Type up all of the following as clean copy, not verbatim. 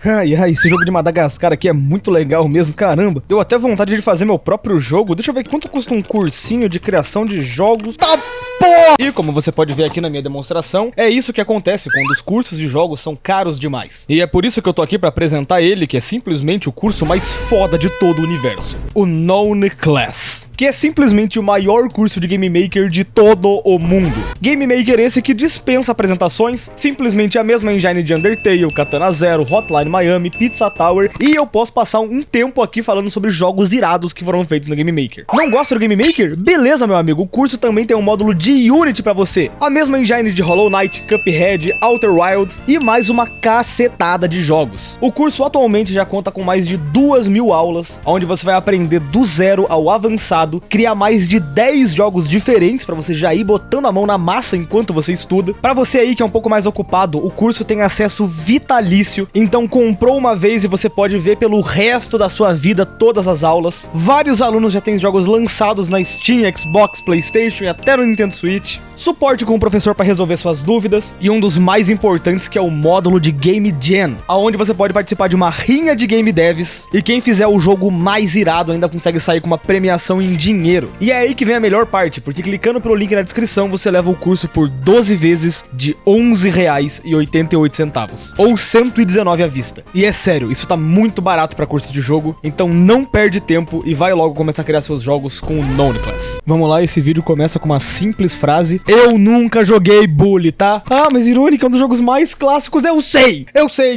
Ai, esse jogo de Madagascar aqui é muito legal mesmo, caramba. Deu até vontade de fazer meu próprio jogo. Deixa eu ver quanto custa um cursinho de criação de jogos. Tá, porra! E como você pode ver aqui na minha demonstração, é isso que acontece quando os cursos de jogos são caros demais. E é por isso que eu tô aqui pra apresentar ele, que é simplesmente o curso mais foda de todo o universo. O Known Class, que é simplesmente o maior curso de Game Maker de todo o mundo. Game Maker esse que dispensa apresentações, simplesmente a mesma engine de Undertale, Katana Zero, Hotline Miami, Pizza Tower, e eu posso passar um tempo aqui falando sobre jogos irados que foram feitos no Game Maker. Não gosta do Game Maker? Beleza, meu amigo, o curso também tem um módulo de Unity pra você. A mesma engine de Hollow Knight, Cuphead, Outer Wilds e mais uma cacetada de jogos. O curso atualmente já conta com mais de 2.000 aulas, onde você vai aprender do zero ao avançado, criar mais de 10 jogos diferentes pra você já ir botando a mão na massa enquanto você estuda. Pra você aí que é um pouco mais ocupado, o curso tem acesso vitalício, então comprou uma vez e você pode ver pelo resto da sua vida todas as aulas. Vários alunos já têm jogos lançados na Steam, Xbox, PlayStation e até no Nintendo Switch. Suporte com o professor para resolver suas dúvidas e um dos mais importantes, que é o módulo de Game Jam, aonde você pode participar de uma rinha de game devs e quem fizer o jogo mais irado ainda consegue sair com uma premiação em dinheiro. E é aí que vem a melhor parte, porque clicando pelo link na descrição você leva o curso por 12 vezes de R$11,88 ou 119 à vista. E é sério, isso tá muito barato pra curso de jogo, então não perde tempo e vai logo começar a criar seus jogos com o Known Class. Vamos lá, esse vídeo começa com uma simples frase: eu nunca joguei Bully, tá? Ah, mas Ironic é um dos jogos mais clássicos, eu sei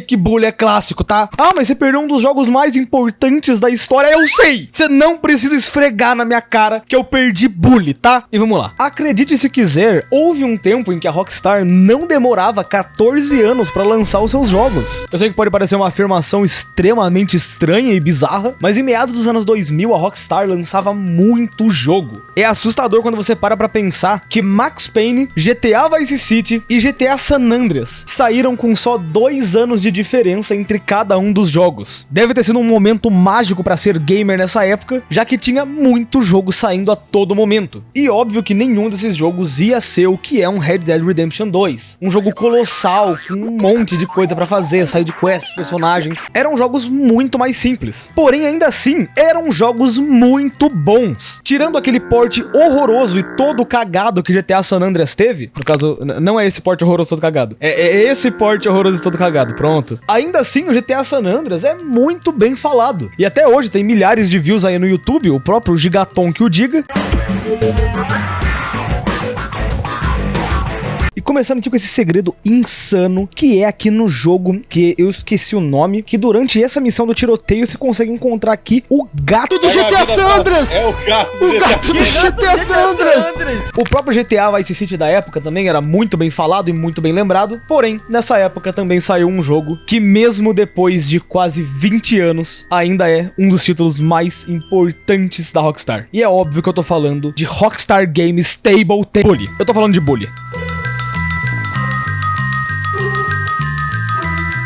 que Bully é clássico, tá? Ah, mas você perdeu um dos jogos mais importantes da história, eu sei! Você não precisa esfregar na minha cara que eu perdi Bully, tá? E vamos lá. Acredite se quiser, houve um tempo em que a Rockstar não demorava 14 anos pra lançar os seus jogos. Eu sei que pode parecer uma afirmação extremamente estranha e bizarra, mas em meados dos anos 2000 a Rockstar lançava muito jogo. É assustador quando você para pra pensar que Max Payne, GTA Vice City e GTA San Andreas saíram com só 2 anos de diferença entre cada um dos jogos. Deve ter sido um momento mágico pra ser gamer nessa época, já que tinha muito jogo saindo a todo momento. E óbvio que nenhum desses jogos ia ser o que é um Red Dead Redemption 2. Um jogo colossal, com um monte de coisa pra fazer, side quests, personagens. Eram jogos muito mais simples. Porém, ainda assim, eram jogos muito bons. Tirando aquele porte horroroso e todo cagado que GTA San Andreas teve, no caso, não é esse porte horroroso todo cagado, é esse porte horroroso todo cagado, pronto. Ainda assim, o GTA San Andreas é muito bem falado. E até hoje tem milhares de views aí no YouTube, o próprio Gigaton que o diga. E começando aqui com esse segredo insano que é aqui no jogo, que eu esqueci o nome, que durante essa missão do tiroteio você consegue encontrar aqui o gato do GTA San Andreas! É o gato do GTA San Andreas! O próprio GTA Vice City da época também era muito bem falado e muito bem lembrado, porém, nessa época também saiu um jogo que mesmo depois de quase 20 anos, ainda é um dos títulos mais importantes da Rockstar. E é óbvio que eu tô falando de Rockstar Games Table Bully. Eu tô falando de Bully.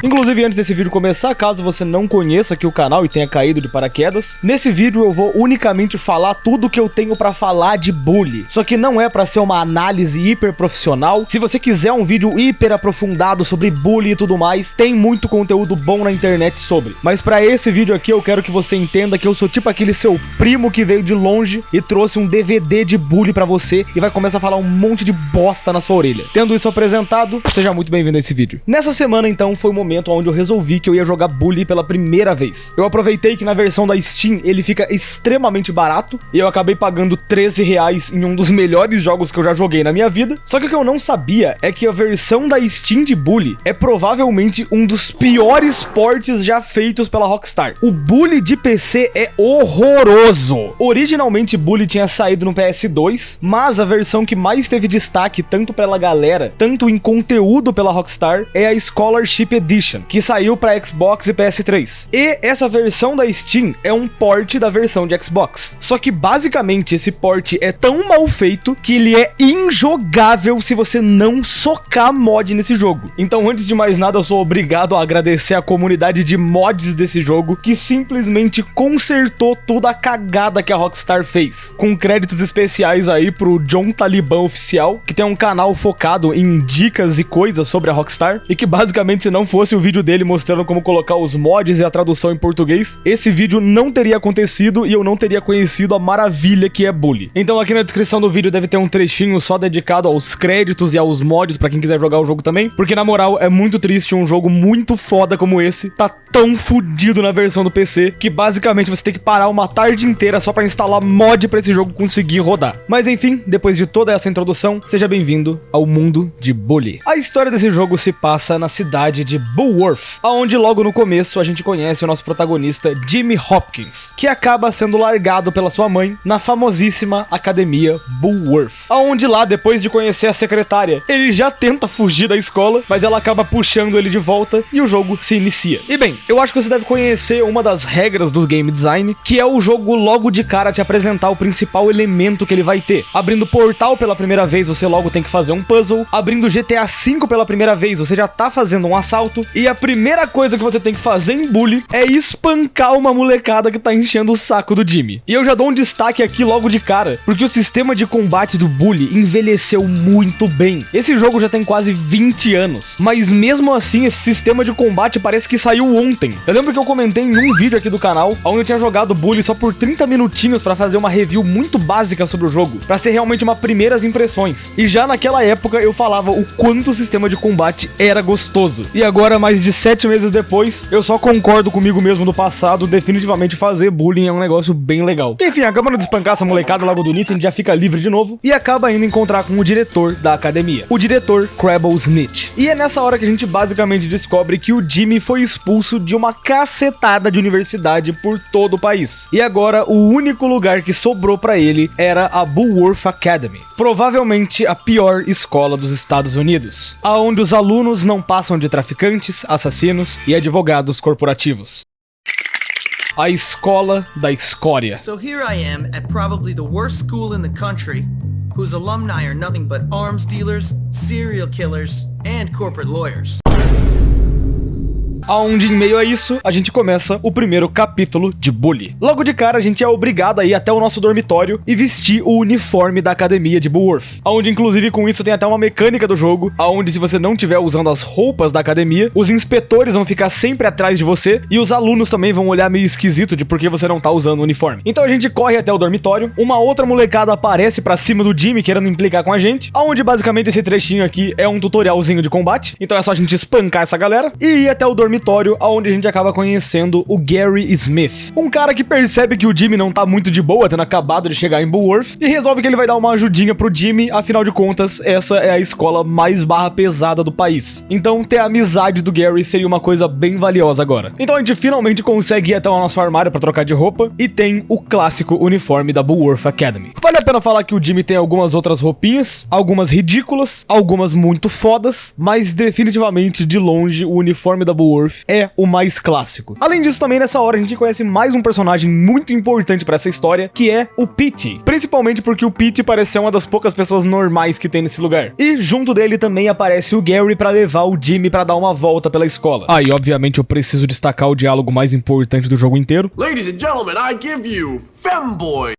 Inclusive, antes desse vídeo começar, caso você não conheça aqui o canal e tenha caído de paraquedas, nesse vídeo eu vou unicamente falar tudo que eu tenho pra falar de Bully. Só que não é pra ser uma análise hiper profissional. Se você quiser um vídeo hiper aprofundado sobre Bully e tudo mais, tem muito conteúdo bom na internet sobre. Mas pra esse vídeo aqui eu quero que você entenda que eu sou tipo aquele seu primo que veio de longe e trouxe um DVD de Bully pra você e vai começar a falar um monte de bosta na sua orelha. Tendo isso apresentado, seja muito bem-vindo a esse vídeo. Nessa semana, então, foi o momento onde eu resolvi que eu ia jogar Bully pela primeira vez. Eu aproveitei que na versão da Steam ele fica extremamente barato e eu acabei pagando R$13 em um dos melhores jogos que eu já joguei na minha vida. Só que o que eu não sabia é que a versão da Steam de Bully é provavelmente um dos piores ports já feitos pela Rockstar. O Bully de PC é horroroso. Originalmente Bully tinha saído no PS2, mas a versão que mais teve destaque tanto pela galera, tanto em conteúdo pela Rockstar, é a Scholarship Edition, que saiu para Xbox e PS3. E essa versão da Steam é um port da versão de Xbox. Só que basicamente esse port é tão mal feito que ele é injogável se você não socar mod nesse jogo. Então, antes de mais nada, eu sou obrigado a agradecer a comunidade de mods desse jogo, que simplesmente consertou toda a cagada que a Rockstar fez. Com créditos especiais aí pro John Taliban Oficial, que tem um canal focado em dicas e coisas sobre a Rockstar, e que basicamente, se não fosse fosse o vídeo dele mostrando como colocar os mods e a tradução em português, esse vídeo não teria acontecido e eu não teria conhecido a maravilha que é Bully. Então aqui na descrição do vídeo deve ter um trechinho só dedicado aos créditos e aos mods pra quem quiser jogar o jogo também, porque na moral é muito triste um jogo muito foda como esse tá tão fudido na versão do PC que basicamente você tem que parar uma tarde inteira só pra instalar mod pra esse jogo conseguir rodar. Mas enfim, depois de toda essa introdução, seja bem-vindo ao mundo de Bully. A história desse jogo se passa na cidade de Bullworth, onde logo no começo a gente conhece o nosso protagonista Jimmy Hopkins, que acaba sendo largado pela sua mãe na famosíssima academia Bullworth, onde lá, depois de conhecer a secretária, ele já tenta fugir da escola, mas ela acaba puxando ele de volta e o jogo se inicia. E bem, eu acho que você deve conhecer uma das regras do game design, que é o jogo logo de cara te apresentar o principal elemento que ele vai ter. Abrindo Portal pela primeira vez, você logo tem que fazer um puzzle. Abrindo GTA V pela primeira vez, você já tá fazendo um assalto. E a primeira coisa que você tem que fazer em Bully é espancar uma molecada que tá enchendo o saco do Jimmy. E eu já dou um destaque aqui logo de cara, porque o sistema de combate do Bully envelheceu muito bem. Esse jogo já tem quase 20 anos, mas mesmo assim esse sistema de combate parece que saiu ontem. Eu lembro que eu comentei em um vídeo aqui do canal, onde eu tinha jogado Bully só por 30 minutinhos pra fazer uma review muito básica sobre o jogo, pra ser realmente uma primeiras impressões. E já naquela época eu falava o quanto o sistema de combate era gostoso. E agora, mais de 7 meses depois, eu só concordo comigo mesmo do passado, definitivamente fazer Bully é um negócio bem legal. Enfim, acabando de espancar essa molecada logo do início, a gente já fica livre de novo e acaba indo encontrar com o diretor da academia, o diretor Crabble Snitch. E é nessa hora que a gente basicamente descobre que o Jimmy foi expulso de uma cacetada de universidade por todo o país. E agora o único lugar que sobrou pra ele era a Bullworth Academy, provavelmente a pior escola dos Estados Unidos, aonde os alunos não passam de traficantes, assassinos e advogados corporativos. A escola da escória. So here I am at probably the worst school in the country, whose alumni are nothing but arms dealers, serial killers, and corporate lawyers. Aonde, em meio a isso, a gente começa o primeiro capítulo de Bully. Logo de cara, a gente é obrigado a ir até o nosso dormitório e vestir o uniforme da academia de Bullworth. Aonde, inclusive, com isso tem até uma mecânica do jogo, aonde se você não estiver usando as roupas da academia, os inspetores vão ficar sempre atrás de você e os alunos também vão olhar meio esquisito de por que você não tá usando o uniforme. Então a gente corre até o dormitório, uma outra molecada aparece pra cima do Jimmy querendo implicar com a gente, aonde basicamente esse trechinho aqui é um tutorialzinho de combate, então é só a gente espancar essa galera e ir até o dormitório, onde a gente acaba conhecendo o Gary Smith, um cara que percebe que o Jimmy não tá muito de boa, tendo acabado de chegar em Bullworth, e resolve que ele vai dar uma ajudinha pro Jimmy, afinal de contas, essa é a escola mais barra pesada do país. Então ter a amizade do Gary seria uma coisa bem valiosa agora. Então a gente finalmente consegue ir até o nosso armário pra trocar de roupa, e tem o clássico uniforme da Bullworth Academy. Vale a pena falar que o Jimmy tem algumas outras roupinhas, algumas ridículas, algumas muito fodas, mas definitivamente, de longe, o uniforme da Bullworth é o mais clássico. Além disso, também nessa hora a gente conhece mais um personagem muito importante pra essa história, que é o Pete. Principalmente porque o Pete parece ser uma das poucas pessoas normais que tem nesse lugar. E junto dele também aparece o Gary pra levar o Jimmy pra dar uma volta pela escola. Ah, e obviamente eu preciso destacar o diálogo mais importante do jogo inteiro. Ladies and gentlemen, I give you Femboy.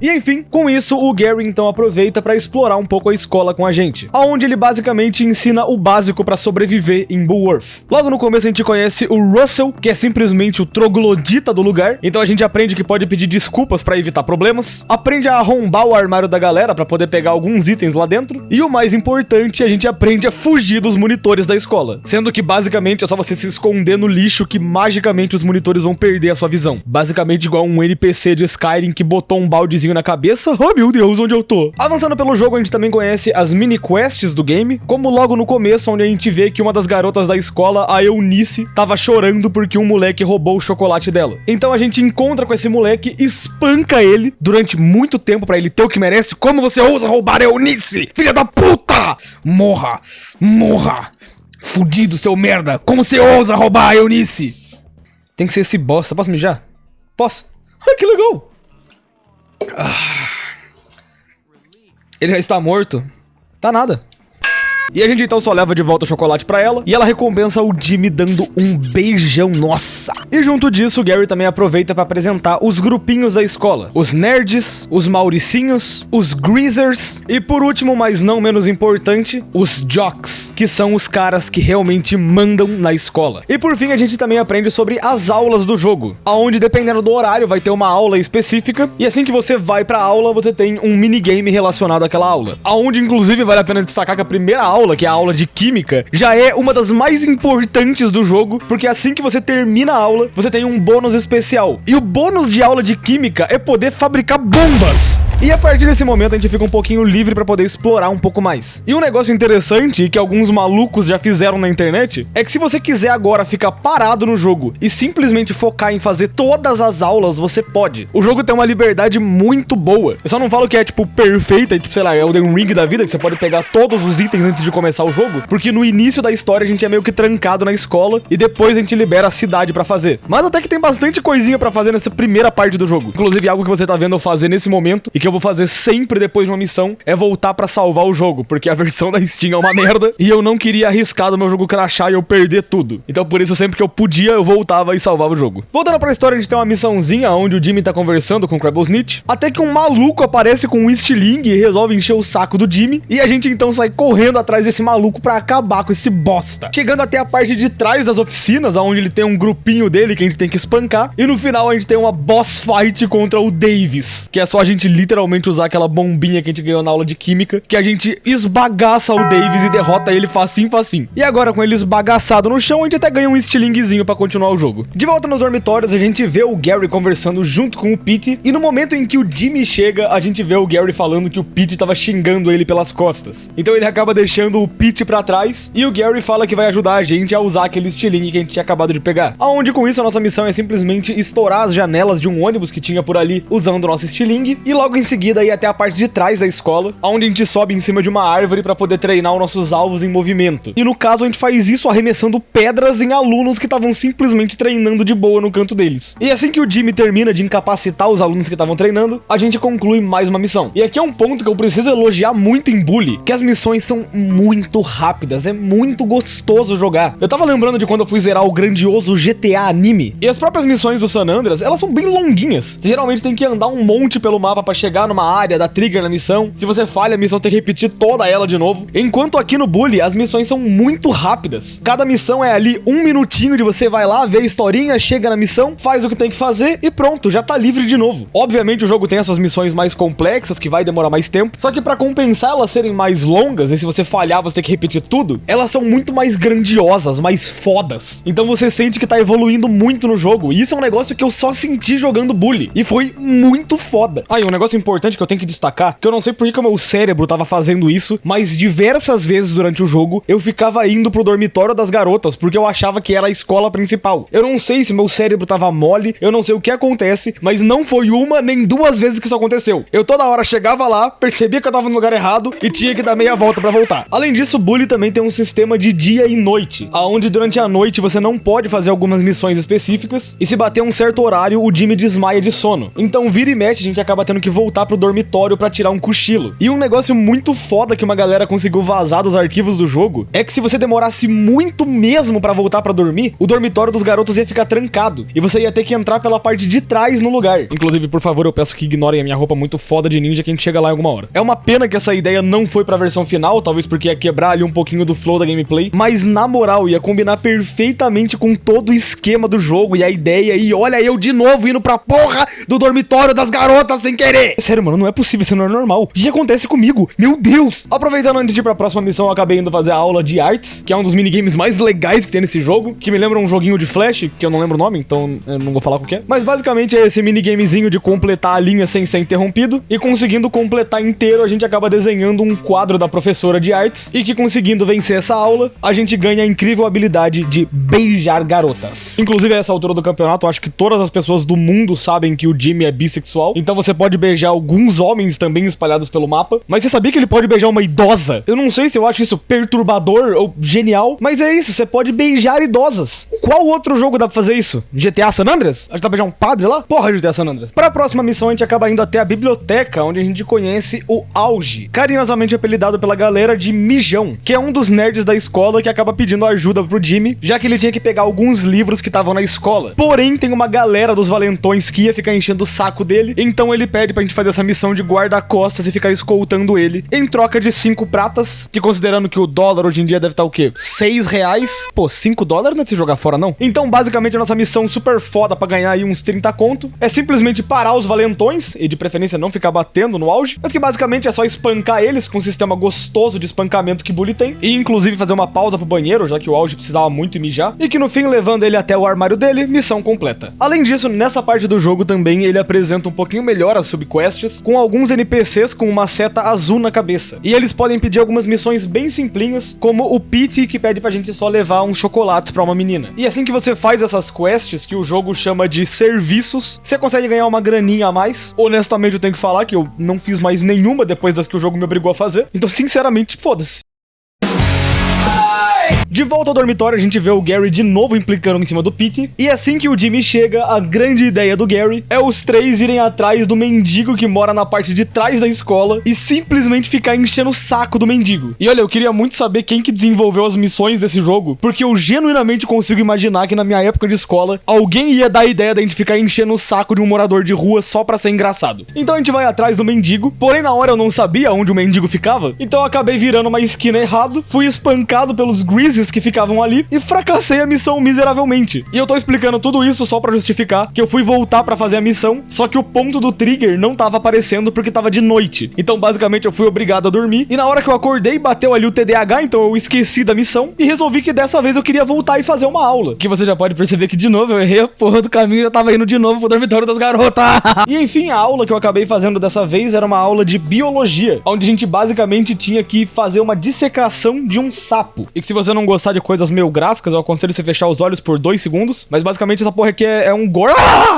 E enfim, com isso, o Gary então aproveita pra explorar um pouco a escola com a gente, aonde ele basicamente ensina o básico pra sobreviver em Bullworth. Logo no começo a gente conhece o Russell, que é simplesmente o troglodita do lugar, então a gente aprende que pode pedir desculpas pra evitar problemas, aprende a arrombar o armário da galera pra poder pegar alguns itens lá dentro, e o mais importante, a gente aprende a fugir dos monitores da escola, sendo que basicamente é só você se esconder no lixo que magicamente os monitores vão perder a sua visão. Basicamente igual um NPC de Skyrim que botou um baldezinho na cabeça. Oh meu Deus, onde eu tô? Avançando pelo jogo, a gente também conhece as mini quests do game, como logo no começo, onde a gente vê que uma das garotas da escola, a Eunice, tava chorando porque um moleque roubou o chocolate dela. Então a gente encontra com esse moleque, espanca ele durante muito tempo pra ele ter o que merece. Como você ousa roubar a Eunice? Filha da puta! Morra! Morra! Fudido, seu merda! Como você ousa roubar a Eunice? Tem que ser esse bosta. Posso mijar? Posso? Ah, que legal! Ele já está morto? Tá nada. E a gente então só leva de volta o chocolate pra ela, e ela recompensa o Jimmy dando um beijão, nossa! E junto disso, o Gary também aproveita pra apresentar os grupinhos da escola. Os nerds, os mauricinhos, os greasers, e por último, mas não menos importante, os jocks, que são os caras que realmente mandam na escola. E por fim, a gente também aprende sobre as aulas do jogo, aonde dependendo do horário vai ter uma aula específica, e assim que você vai pra aula, você tem um minigame relacionado àquela aula. Aonde inclusive vale a pena destacar que a primeira aula, que é a aula de química, já é uma das mais importantes do jogo, porque assim que você termina a aula, você tem um bônus especial. E o bônus de aula de química é poder fabricar bombas. E a partir desse momento a gente fica um pouquinho livre pra poder explorar um pouco mais. E um negócio interessante e que alguns malucos já fizeram na internet é que se você quiser agora ficar parado no jogo e simplesmente focar em fazer todas as aulas, você pode. O jogo tem uma liberdade muito boa. Eu só não falo que é tipo perfeita, tipo, sei lá, é o Elden Ring da vida, que você pode pegar todos os itens antes de começar o jogo, porque no início da história a gente é meio que trancado na escola e depois a gente libera a cidade pra fazer. Mas até que tem bastante coisinha pra fazer nessa primeira parte do jogo. Inclusive algo que você tá vendo eu fazer nesse momento e que eu vou fazer sempre depois de uma missão é voltar pra salvar o jogo, porque a versão da Steam é uma merda e eu não queria arriscar do meu jogo crashar e eu perder tudo. Então por isso sempre que eu podia eu voltava e salvava o jogo. Voltando pra história, a gente tem uma missãozinha onde o Jimmy tá conversando com o Crabblesnitch, até que um maluco aparece com um estilingue e resolve encher o saco do Jimmy, e a gente então sai correndo atrás desse maluco pra acabar com esse bosta. Chegando até a parte de trás das oficinas, onde ele tem um grupinho dele que a gente tem que espancar, e no final a gente tem uma boss fight contra o Davis, que é só a gente literalmente usar aquela bombinha que a gente ganhou na aula de química, que a gente esbagaça o Davis e derrota ele facinho. E agora com ele esbagaçado no chão, a gente até ganha um estilinguezinho pra continuar o jogo. De volta nos dormitórios, a gente vê o Gary conversando junto com o Pete, e no momento em que o Jimmy chega, a gente vê o Gary falando que o Pete tava xingando ele pelas costas. Então ele acaba deixando o Pete pra trás, e o Gary fala que vai ajudar a gente a usar aquele estilingue que a gente tinha acabado de pegar. Aonde com isso a nossa missão é simplesmente estourar as janelas de um ônibus que tinha por ali usando o nosso estilingue, e logo em seguida ir até a parte de trás da escola, onde a gente sobe em cima de uma árvore pra poder treinar os nossos alvos em movimento. E no caso a gente faz isso arremessando pedras em alunos que estavam simplesmente treinando de boa no canto deles. E assim que o Jimmy termina de incapacitar os alunos que estavam treinando, a gente conclui mais uma missão. E aqui é um ponto que eu preciso elogiar muito em Bully, que as missões são muito rápidas, é muito gostoso jogar. Eu tava lembrando de quando eu fui zerar o grandioso GTA Anime, e as próprias missões do San Andreas, elas são bem longuinhas. Você geralmente tem que andar um monte pelo mapa pra chegar numa área, dar trigger na missão. Se você falha, a missão tem que repetir toda ela de novo. Enquanto aqui no Bully, as missões são muito rápidas. Cada missão é ali um minutinho de você vai lá, vê a historinha, chega na missão, faz o que tem que fazer e pronto, já tá livre de novo. Obviamente o jogo tem as suas missões mais complexas, que vai demorar mais tempo, só que pra compensar elas serem mais longas, e se você falhar você tem que repetir tudo, elas são muito mais grandiosas, mais fodas. Então você sente que tá evoluindo muito no jogo, e isso é um negócio que eu só senti jogando Bully, e foi muito foda. Ah, e um negócio importante que eu tenho que destacar, que eu não sei por que o meu cérebro tava fazendo isso, mas diversas vezes durante o jogo, eu ficava indo pro dormitório das garotas, porque eu achava que era a escola principal. Eu não sei se meu cérebro tava mole, eu não sei o que acontece, mas não foi uma nem duas vezes que isso aconteceu. Eu toda hora chegava lá, percebia que eu tava no lugar errado e tinha que dar meia volta pra voltar. Além disso, o Bully também tem um sistema de dia e noite, aonde durante a noite você não pode fazer algumas missões específicas, e se bater um certo horário, o Jimmy desmaia de sono. Então vira e mexe, a gente acaba tendo que voltar pro dormitório pra tirar um cochilo. E um negócio muito foda que uma galera conseguiu vazar dos arquivos do jogo é que se você demorasse muito mesmo pra voltar pra dormir, o dormitório dos garotos ia ficar trancado e você ia ter que entrar pela parte de trás no lugar. Inclusive, por favor, eu peço que ignorem a minha roupa muito foda de ninja que a gente chega lá em alguma hora. É uma pena que essa ideia não foi pra versão final, talvez porque ia quebrar ali um pouquinho do flow da gameplay, mas na moral ia combinar perfeitamente com todo o esquema do jogo e a ideia, e olha eu de novo indo pra porra do dormitório das garotas sem querer. Sério, mano, não é possível, isso não é normal. O que acontece comigo? Meu Deus! Aproveitando antes de ir pra próxima missão, eu acabei indo fazer a aula de artes, que é um dos minigames mais legais que tem nesse jogo, que me lembra um joguinho de Flash, que eu não lembro o nome, então eu não vou falar qual que é. Mas basicamente é esse minigamezinho de completar a linha sem ser interrompido, e conseguindo completar inteiro, a gente acaba desenhando um quadro da professora de artes, e que conseguindo vencer essa aula, a gente ganha a incrível habilidade de beijar garotas. Inclusive, a essa altura do campeonato, eu acho que todas as pessoas do mundo sabem que o Jimmy é bissexual, então você pode beijar alguns homens também espalhados pelo mapa, mas você sabia que ele pode beijar uma idosa? Eu não sei se eu acho isso perturbador ou genial, mas é isso, você pode beijar idosas. Qual outro jogo dá pra fazer isso? GTA San Andreas? A gente dá pra beijar um padre lá? Porra, GTA San Andreas. Pra próxima missão, a gente acaba indo até a biblioteca, onde a gente conhece o Auge, carinhosamente apelidado pela galera de Mijão, que é um dos nerds da escola que acaba pedindo ajuda pro Jimmy, já que ele tinha que pegar alguns livros que estavam na escola. Porém, tem uma galera dos valentões que ia ficar enchendo o saco dele, então ele pede pra gente fazer essa missão de guarda-costas e ficar escoltando ele, em troca de 5 pratas, que considerando que o dólar hoje em dia deve estar o quê? 6 reais? Pô, 5 dólares não é de se jogar fora, não? Então, basicamente, a nossa missão super foda pra ganhar aí uns 30 conto é simplesmente parar os valentões, e de preferência não ficar batendo no auge, mas que basicamente é só espancar eles com um sistema gostoso de espancamento que Bully tem, e inclusive fazer uma pausa pro banheiro, já que o auge precisava muito mijar, e que no fim, levando ele até o armário dele, missão completa. Além disso, nessa parte do jogo também, ele apresenta um pouquinho melhor as subquests, com alguns NPCs com uma seta azul na cabeça. E eles podem pedir algumas missões bem simplinhas, como o Pete, que pede pra gente só levar uns chocolates pra uma menina. E assim que você faz essas quests, que o jogo chama de serviços, você consegue ganhar uma graninha a mais. Honestamente, eu tenho que falar que eu não fiz mais nenhuma depois das que o jogo me obrigou a fazer. Então, sinceramente, foda-se. De volta ao dormitório, a gente vê o Gary de novo implicando em cima do Pete. E assim que o Jimmy chega, a grande ideia do Gary é os três irem atrás do mendigo que mora na parte de trás da escola e simplesmente ficar enchendo o saco do mendigo. E olha, eu queria muito saber quem que desenvolveu as missões desse jogo, porque eu genuinamente consigo imaginar que na minha época de escola, alguém ia dar a ideia da gente ficar enchendo o saco de um morador de rua só pra ser engraçado. Então a gente vai atrás do mendigo, porém na hora eu não sabia onde o mendigo ficava, então eu acabei virando uma esquina errado, fui espancado pelos Grizzlies que ficavam ali e fracassei a missão miseravelmente. E eu tô explicando tudo isso só pra justificar que eu fui voltar pra fazer a missão, só que o ponto do trigger não tava aparecendo porque tava de noite. Então basicamente eu fui obrigado a dormir e na hora que eu acordei bateu ali o TDAH, então eu esqueci da missão e resolvi que dessa vez eu queria voltar e fazer uma aula. Que você já pode perceber que de novo eu errei a porra do caminho e já tava indo de novo pro dormitório das garotas. E enfim, a aula que eu acabei fazendo dessa vez era uma aula de biologia, onde a gente basicamente tinha que fazer uma dissecação de um sapo. E que se você não gostar de coisas meio gráficas, eu aconselho você fechar os olhos por 2 segundos. Mas basicamente essa porra aqui é um gore.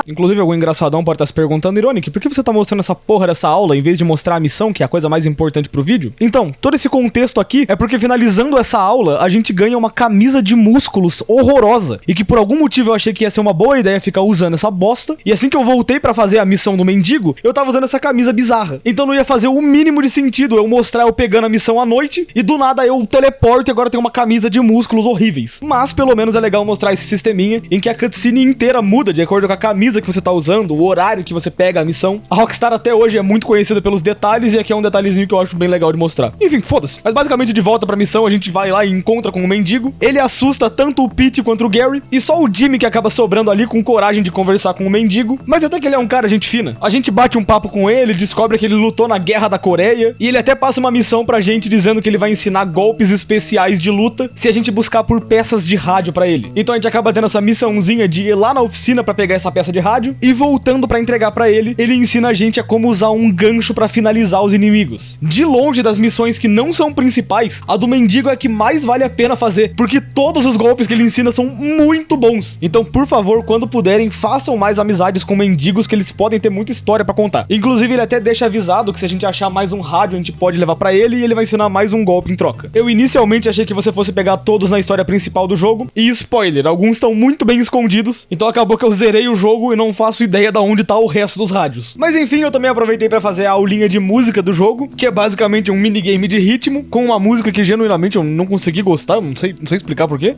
Inclusive algum engraçadão pode estar se perguntando, Ironic, por que você tá mostrando essa porra dessa aula em vez de mostrar a missão, que é a coisa mais importante pro vídeo? Então, todo esse contexto aqui é porque finalizando essa aula, a gente ganha uma camisa de músculos horrorosa. E que por algum motivo eu achei que ia ser uma boa ideia ficar usando essa bosta. E assim que eu voltei pra fazer a missão do mendigo, eu tava usando essa camisa bizarra. Então não ia fazer o mínimo de sentido eu mostrar eu pegando a missão à noite e do nada eu teleporto e agora tenho uma camisa de músculos horríveis. Mas pelo menos é legal mostrar esse sisteminha em que a cutscene inteira muda de acordo com a camisa que você tá usando, o horário que você pega a missão. A Rockstar até hoje é muito conhecida pelos detalhes e aqui é um detalhezinho que eu acho bem legal de mostrar. Enfim, foda-se. Mas basicamente de volta pra missão a gente vai lá e encontra com o mendigo. Ele assusta tanto o Pete quanto o Gary e só o Jimmy que acaba sobrando ali com coragem de conversar com o mendigo. Mas até que ele é um cara gente fina. A gente bate um papo com ele, descobre que ele lutou na Guerra da Coreia e ele até passa uma missão pra gente dizendo que ele vai ensinar golpes especiais de luta se a gente buscar por peças de rádio pra ele. Então a gente acaba tendo essa missãozinha de ir lá na oficina pra pegar essa peça de rádio e voltando pra entregar pra ele, ele ensina a gente a como usar um gancho pra finalizar os inimigos. De longe das missões que não são principais, a do mendigo é a que mais vale a pena fazer, porque todos os golpes que ele ensina são muito bons. Então, por favor, quando puderem, façam mais amizades com mendigos que eles podem ter muita história pra contar. Inclusive, ele até deixa avisado que se a gente achar mais um rádio, a gente pode levar pra ele e ele vai ensinar mais um golpe em troca. Eu inicialmente achei que você fosse pegar todos na história principal do jogo, e spoiler, alguns estão muito bem escondidos, então acabou que eu zerei o jogo e não faço ideia de onde tá o resto dos rádios. Mas enfim, eu também aproveitei pra fazer a aulinha de música do jogo, que é basicamente um minigame de ritmo, com uma música que genuinamente eu não consegui gostar, não sei explicar por quê.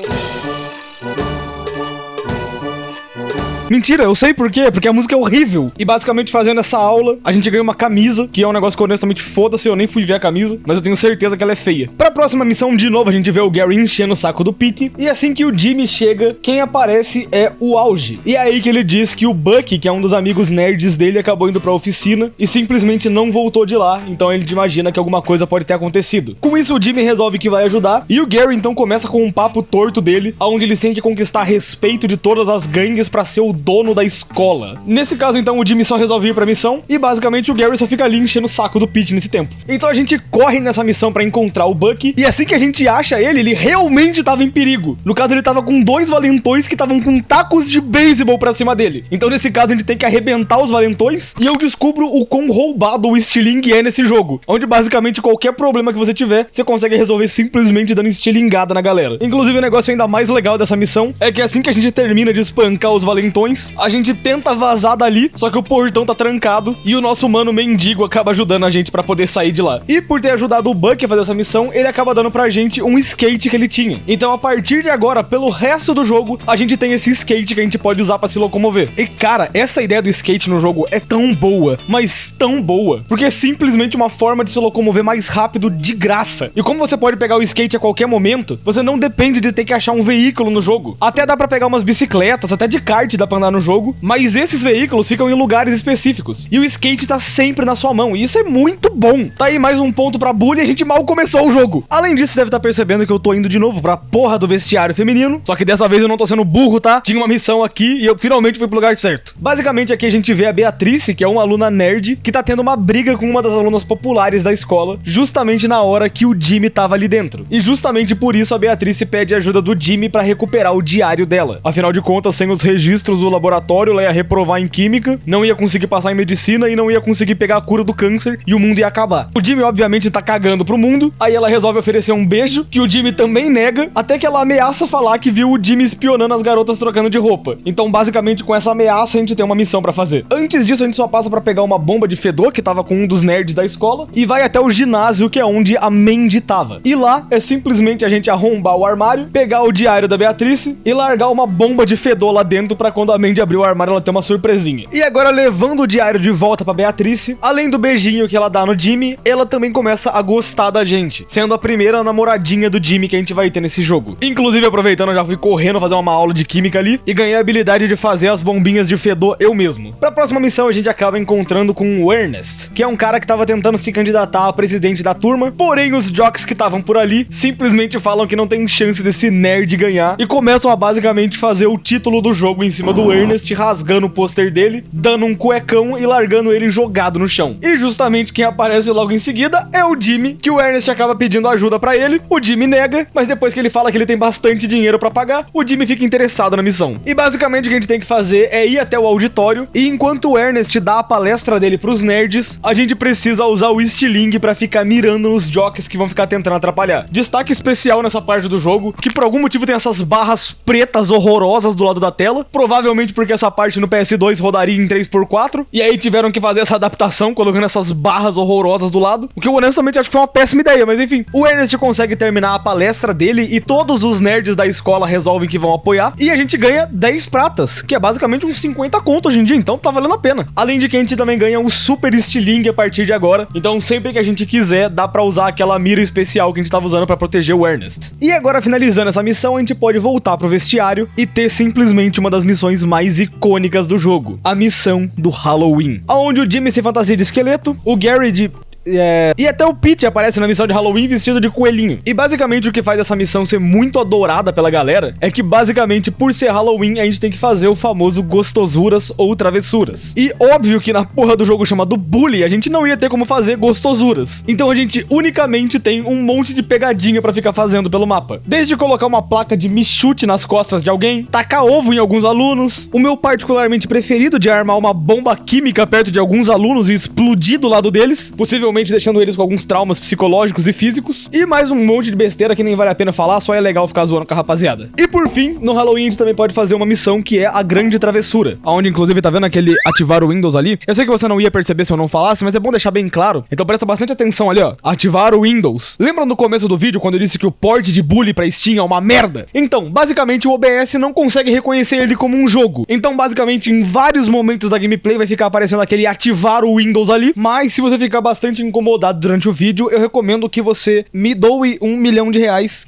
Mentira, eu sei por quê, porque a música é horrível. E basicamente fazendo essa aula, a gente ganha uma camisa, que é um negócio que honestamente foda-se, eu nem fui ver a camisa, mas eu tenho certeza que ela é feia. Pra próxima missão, de novo, a gente vê o Gary enchendo o saco do Pete, e assim que o Jimmy chega, quem aparece é o Auge. E é aí que ele diz que o Bucky, que é um dos amigos nerds dele, acabou indo pra oficina e simplesmente não voltou de lá, então ele imagina que alguma coisa pode ter acontecido. Com isso, o Jimmy resolve que vai ajudar, e o Gary então começa com um papo torto dele, onde eles têm que conquistar respeito de todas as gangues pra ser o dono da escola. Nesse caso, então, o Jimmy só resolve ir pra missão e basicamente o Gary só fica ali enchendo o saco do Pete nesse tempo. Então a gente corre nessa missão pra encontrar o Bucky e assim que a gente acha ele realmente tava em perigo. No caso, ele tava com 2 valentões que estavam com tacos de beisebol pra cima dele. Então nesse caso, a gente tem que arrebentar os valentões e eu descubro o quão roubado o estilingue é nesse jogo, onde basicamente qualquer problema que você tiver, você consegue resolver simplesmente dando estilingada na galera. Inclusive, o negócio ainda mais legal dessa missão é que assim que a gente termina de espancar os valentões, portões, a gente tenta vazar dali, só que o portão tá trancado e o nosso mano mendigo acaba ajudando a gente pra poder sair de lá. E por ter ajudado o Buck a fazer essa missão, ele acaba dando pra gente um skate que ele tinha. Então a partir de agora, pelo resto do jogo, a gente tem esse skate que a gente pode usar pra se locomover. E cara, essa ideia do skate no jogo é tão boa, mas tão boa, porque é simplesmente uma forma de se locomover mais rápido de graça. E como você pode pegar o skate a qualquer momento, você não depende de ter que achar um veículo no jogo. Até dá pra pegar umas bicicletas, até de kart dá pra andar no jogo, mas esses veículos ficam em lugares específicos. E o skate tá sempre na sua mão, e isso é muito bom. Tá aí mais um ponto pra bully, a gente mal começou o jogo. Além disso, você deve estar percebendo que eu tô indo de novo pra porra do vestiário feminino, só que dessa vez eu não tô sendo burro, tá? Tinha uma missão aqui e eu finalmente fui pro lugar certo. Basicamente aqui a gente vê a Beatrice, que é uma aluna nerd, que tá tendo uma briga com uma das alunas populares da escola, justamente na hora que o Jimmy tava ali dentro. E justamente por isso a Beatrice pede ajuda do Jimmy pra recuperar o diário dela. Afinal de contas, sem os registros do laboratório, ela ia reprovar em química, não ia conseguir passar em medicina e não ia conseguir pegar a cura do câncer e o mundo ia acabar. O Jimmy obviamente tá cagando pro mundo, aí ela resolve oferecer um beijo, que o Jimmy também nega, até que ela ameaça falar que viu o Jimmy espionando as garotas trocando de roupa. Então basicamente com essa ameaça a gente tem uma missão pra fazer. Antes disso a gente só passa pra pegar uma bomba de fedor que tava com um dos nerds da escola e vai até o ginásio, que é onde a Mandy tava. E lá é simplesmente a gente arrombar o armário, pegar o diário da Beatrice e largar uma bomba de fedor lá dentro pra quando a Mandy abrir o armário ela ter uma surpresinha. E agora levando o diário de volta pra Beatrice, além do beijinho que ela dá no Jimmy, ela também começa a gostar da gente, sendo a primeira namoradinha do Jimmy que a gente vai ter nesse jogo. Inclusive aproveitando, eu já fui correndo fazer uma aula de química ali e ganhei a habilidade de fazer as bombinhas de fedor eu mesmo. Pra próxima missão a gente acaba encontrando com o Ernest, que é um cara que tava tentando se candidatar a presidente da turma, porém os jocks que estavam por ali simplesmente falam que não tem chance desse nerd ganhar e começam a basicamente fazer o título do jogo em cima do Ernest, rasgando o pôster dele, dando um cuecão e largando ele jogado no chão. E justamente quem aparece logo em seguida é o Jimmy, que o Ernest acaba pedindo ajuda pra ele, o Jimmy nega, mas depois que ele fala que ele tem bastante dinheiro pra pagar, o Jimmy fica interessado na missão. E basicamente o que a gente tem que fazer é ir até o auditório e enquanto o Ernest dá a palestra dele pros nerds, a gente precisa usar o estilingue pra ficar mirando nos jocks que vão ficar tentando atrapalhar. Destaque especial nessa parte do jogo, que por algum motivo tem essas barras pretas horrorosas do lado da tela, provavelmente porque essa parte no PS2 rodaria em 3x4, e aí tiveram que fazer essa adaptação, colocando essas barras horrorosas do lado, o que eu honestamente acho que foi uma péssima ideia, mas enfim. O Ernest consegue terminar a palestra dele e todos os nerds da escola resolvem que vão apoiar, e a gente ganha 10 pratas, que é basicamente uns 50 conto hoje em dia, então tá valendo a pena. Além de que a gente também ganha o super estilingue a partir de agora, então sempre que a gente quiser, dá pra usar aquela mira especial que a gente tava usando pra proteger o Ernest. E agora, finalizando essa missão, a gente pode voltar pro vestiário e ter simplesmente uma das missões mais icônicas do jogo, a missão do Halloween, onde o Jimmy se fantasia de esqueleto, o Gary de... E até o Pete aparece na missão de Halloween vestido de coelhinho. E basicamente o que faz essa missão ser muito adorada pela galera é que basicamente por ser Halloween a gente tem que fazer o famoso gostosuras ou travessuras. E óbvio que na porra do jogo chamado Bully a gente não ia ter como fazer gostosuras. Então a gente unicamente tem um monte de pegadinha pra ficar fazendo pelo mapa. Desde colocar uma placa de me chute nas costas de alguém, tacar ovo em alguns alunos, o meu particularmente preferido de armar uma bomba química perto de alguns alunos e explodir do lado deles, possivelmente deixando eles com alguns traumas psicológicos e físicos, e mais um monte de besteira que nem vale a pena falar, só é legal ficar zoando com a rapaziada. E por fim, no Halloween a gente também pode fazer uma missão que é a Grande Travessura, onde inclusive tá vendo aquele ativar o Windows ali? Eu sei que você não ia perceber se eu não falasse, mas é bom deixar bem claro, então presta bastante atenção ali, ó. Ativar o Windows. Lembram no começo do vídeo quando eu disse que o port de Bully pra Steam é uma merda? Então, basicamente o OBS não consegue reconhecer ele como um jogo. Então, basicamente, em vários momentos da gameplay vai ficar aparecendo aquele ativar o Windows ali, mas se você ficar bastante incomodado durante o vídeo, eu recomendo que você me doe R$1 milhão,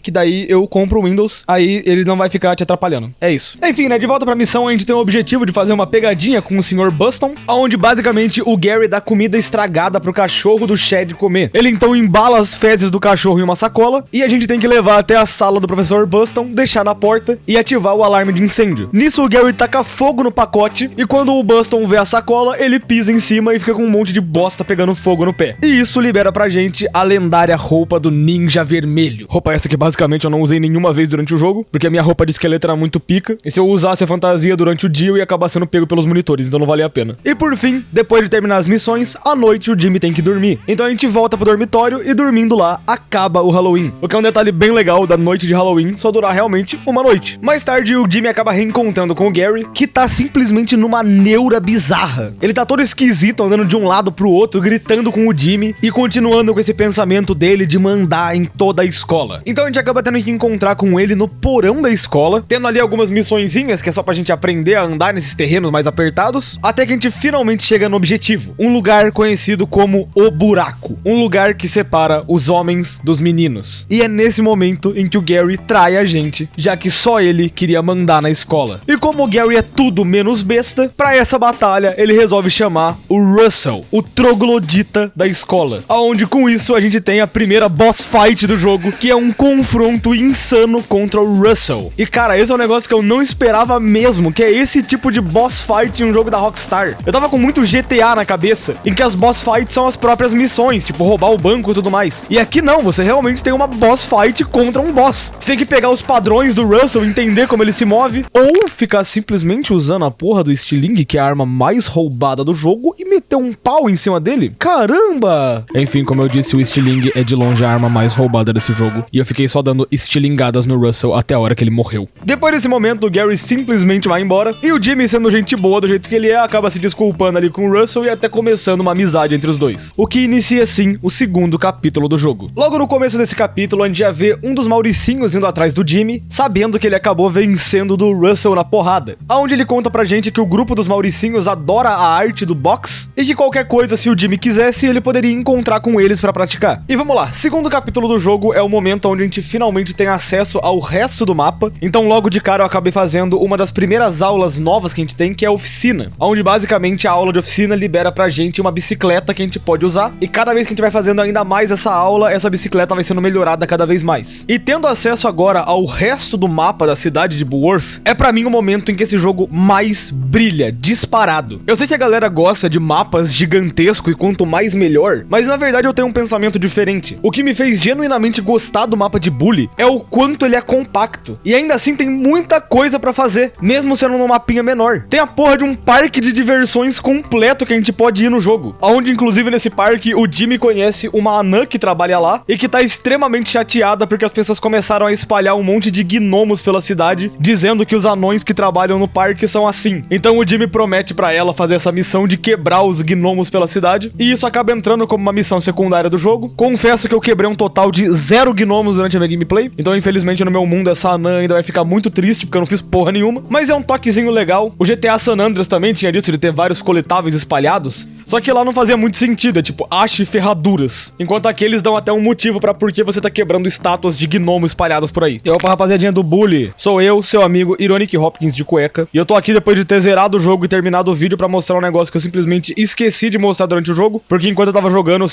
que daí eu compro o Windows, aí ele não vai ficar te atrapalhando. É isso. Enfim, né, de volta pra missão, a gente tem o objetivo de fazer uma pegadinha com o Sr. Buston, onde basicamente o Gary dá comida estragada pro cachorro do Chad comer. Ele então embala as fezes do cachorro em uma sacola, e a gente tem que levar até a sala do professor Buston, deixar na porta e ativar o alarme de incêndio. Nisso o Gary taca fogo no pacote, e quando o Buston vê a sacola, ele pisa em cima e fica com um monte de bosta pegando fogo no pé. e isso libera pra gente a lendária roupa do Ninja Vermelho. Roupa essa que basicamente eu não usei nenhuma vez durante o jogo, porque a minha roupa de esqueleto era muito pica, e se eu usasse a fantasia durante o dia eu ia acabar sendo pego pelos monitores, então não valia a pena. E por fim, depois de terminar as missões, à noite o Jimmy tem que dormir. Então a gente volta pro dormitório e dormindo lá, acaba o Halloween. O que é um detalhe bem legal da noite de Halloween, só durar realmente uma noite. Mais tarde o Jimmy acaba reencontrando com o Gary, que tá simplesmente numa neura bizarra. Ele tá todo esquisito, andando de um lado pro outro, gritando com o Jimmy e continuando com esse pensamento dele de mandar em toda a escola. Então a gente acaba tendo que encontrar com ele no porão da escola, tendo ali algumas missõezinhas que é só pra gente aprender a andar nesses terrenos mais apertados, até que a gente finalmente chega no objetivo, um lugar conhecido como O Buraco, um lugar que separa os homens dos meninos. E é nesse momento em que o Gary trai a gente, já que só ele queria mandar na escola. E como o Gary é tudo menos besta, pra essa batalha ele resolve chamar o Russell, o troglodita da escola, aonde com isso a gente tem a primeira boss fight do jogo, que é um confronto insano contra o Russell. E cara, esse é um negócio que eu não esperava mesmo, que é esse tipo de boss fight em um jogo da Rockstar. Eu tava com muito GTA na cabeça, em que as boss fights são as próprias missões, tipo roubar o banco e tudo mais. E aqui não, você realmente tem uma boss fight contra um boss. Você tem que pegar os padrões do Russell, entender como ele se move, ou ficar simplesmente usando a porra do estilingue, que é a arma mais roubada do jogo, e meter um pau em cima dele. Caramba! Enfim, como eu disse, o estilingue é de longe a arma mais roubada desse jogo, e eu fiquei só dando estilingadas no Russell até a hora que ele morreu. Depois desse momento, o Gary simplesmente vai embora, e o Jimmy, sendo gente boa do jeito que ele é, acaba se desculpando ali com o Russell e até começando uma amizade entre os dois. O que inicia, assim, o segundo capítulo do jogo. Logo no começo desse capítulo, a gente já vê um dos Mauricinhos indo atrás do Jimmy, sabendo que ele acabou vencendo do Russell na porrada. Aonde ele conta pra gente que o grupo dos Mauricinhos adora a arte do boxe, e que qualquer coisa, se o Jimmy quisesse, ele poderia encontrar com eles pra praticar. E vamos lá, segundo capítulo do jogo é o momento onde a gente finalmente tem acesso ao resto do mapa, então logo de cara eu acabei fazendo uma das primeiras aulas novas que a gente tem, que é a oficina, onde basicamente a aula de oficina libera pra gente uma bicicleta que a gente pode usar, e cada vez que a gente vai fazendo ainda mais essa aula, essa bicicleta vai sendo melhorada cada vez mais. E tendo acesso agora ao resto do mapa da cidade de Bullworth, é pra mim o momento em que esse jogo mais brilha, disparado. Eu sei que a galera gosta de mapas gigantescos e quanto mais melhor, mas na verdade eu tenho um pensamento diferente. O que me fez genuinamente gostar do mapa de Bully é o quanto ele é compacto, e ainda assim tem muita coisa pra fazer, mesmo sendo num mapinha menor. Tem a porra de um parque de diversões completo que a gente pode ir no jogo, onde inclusive nesse parque o Jimmy conhece uma anã que trabalha lá e que tá extremamente chateada porque as pessoas começaram a espalhar um monte de gnomos pela cidade, dizendo que os anões que trabalham no parque são assim. Então o Jimmy promete pra ela fazer essa missão de quebrar os gnomos pela cidade, e isso acaba entrando como uma missão secundária do jogo. Confesso que eu quebrei um total de 0 gnomos durante a minha gameplay, então infelizmente no meu mundo essa anã ainda vai ficar muito triste porque eu não fiz porra nenhuma, mas é um toquezinho legal. O GTA San Andreas também tinha disso, de ter vários coletáveis espalhados, só que lá não fazia muito sentido, é tipo, ache ferraduras, enquanto aqui eles dão até um motivo pra por que você tá quebrando estátuas de gnomo espalhadas por aí. E opa, rapaziadinha do Bully, sou eu, seu amigo Ironic Hopkins de cueca, e eu tô aqui depois de ter zerado o jogo e terminado o vídeo pra mostrar um negócio que eu simplesmente esqueci de mostrar durante o jogo, porque enquanto eu tava jogando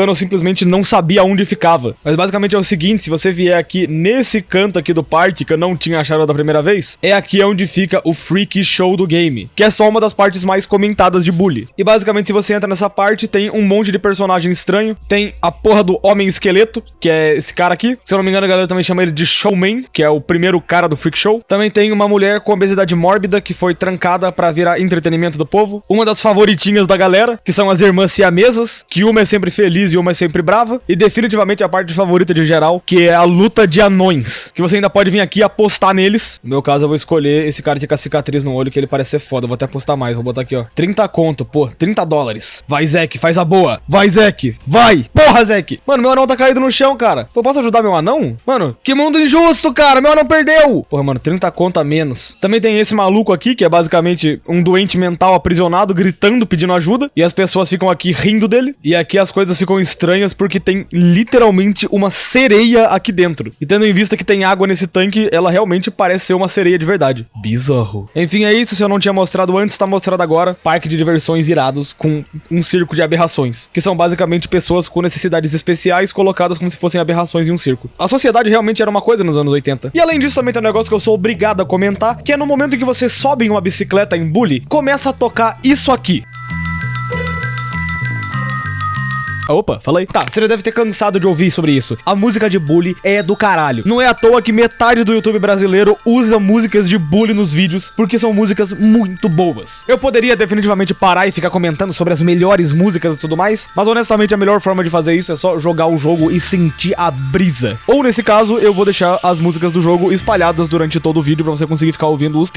eu simplesmente não sabia onde ficava. Mas basicamente é o seguinte, se você vier aqui nesse canto aqui do parque, que eu não tinha achado da primeira vez, é aqui onde fica o Freak Show do game, que é só uma das partes mais comentadas de Bully. E basicamente se você entra nessa parte, tem um monte de personagem estranho, tem a porra do Homem Esqueleto, que é esse cara aqui, se eu não me engano a galera também chama ele de Showman, que é o primeiro cara do Freak Show. Também tem uma mulher com obesidade mórbida, que foi trancada pra virar entretenimento do povo, uma das favoritinhas da galera, que são as irmãs siamesas, que uma é sempre feliz e uma é sempre brava, e definitivamente a parte favorita de geral, que é a luta de anões, que você ainda pode vir aqui e apostar neles. No meu caso eu vou escolher esse cara aqui com a cicatriz no olho, que ele parece ser foda, eu vou até apostar mais, vou botar aqui ó, 30 conto, pô, 30 dólares. Vai Zek, faz a boa, vai Zek, vai, porra Zek. Mano, meu anão tá caído no chão, cara. Pô, posso ajudar meu anão? Mano, que mundo injusto, cara, meu anão perdeu. Porra, mano, 30 conto a menos. Também tem esse maluco aqui, que é basicamente um doente mental aprisionado, gritando, pedindo ajuda, e as pessoas ficam aqui rindo dele. E aqui as coisas ficam estranhas porque tem literalmente uma sereia aqui dentro. E tendo em vista que tem água nesse tanque, ela realmente parece ser uma sereia de verdade. Bizarro. Enfim, é isso. Se eu não tinha mostrado antes, tá mostrado agora. Parque de diversões irados com um circo de aberrações, que são basicamente pessoas com necessidades especiais colocadas como se fossem aberrações em um circo. A sociedade realmente era uma coisa nos anos 80. E além disso, também tem um negócio que eu sou obrigado a comentar, que é no momento em que você sobe em uma bicicleta em Bully, começa a tocar isso aqui. Opa, falei. Tá, você já deve ter cansado de ouvir sobre isso. A música de Bully é do caralho. Não é à toa que metade do YouTube brasileiro usa músicas de Bully nos vídeos, porque são músicas muito boas. Eu poderia definitivamente parar e ficar comentando sobre as melhores músicas e tudo mais, mas honestamente a melhor forma de fazer isso é só jogar o jogo e sentir a brisa. Ou nesse caso, eu vou deixar as músicas do jogo espalhadas durante todo o vídeo pra você conseguir ficar ouvindo os...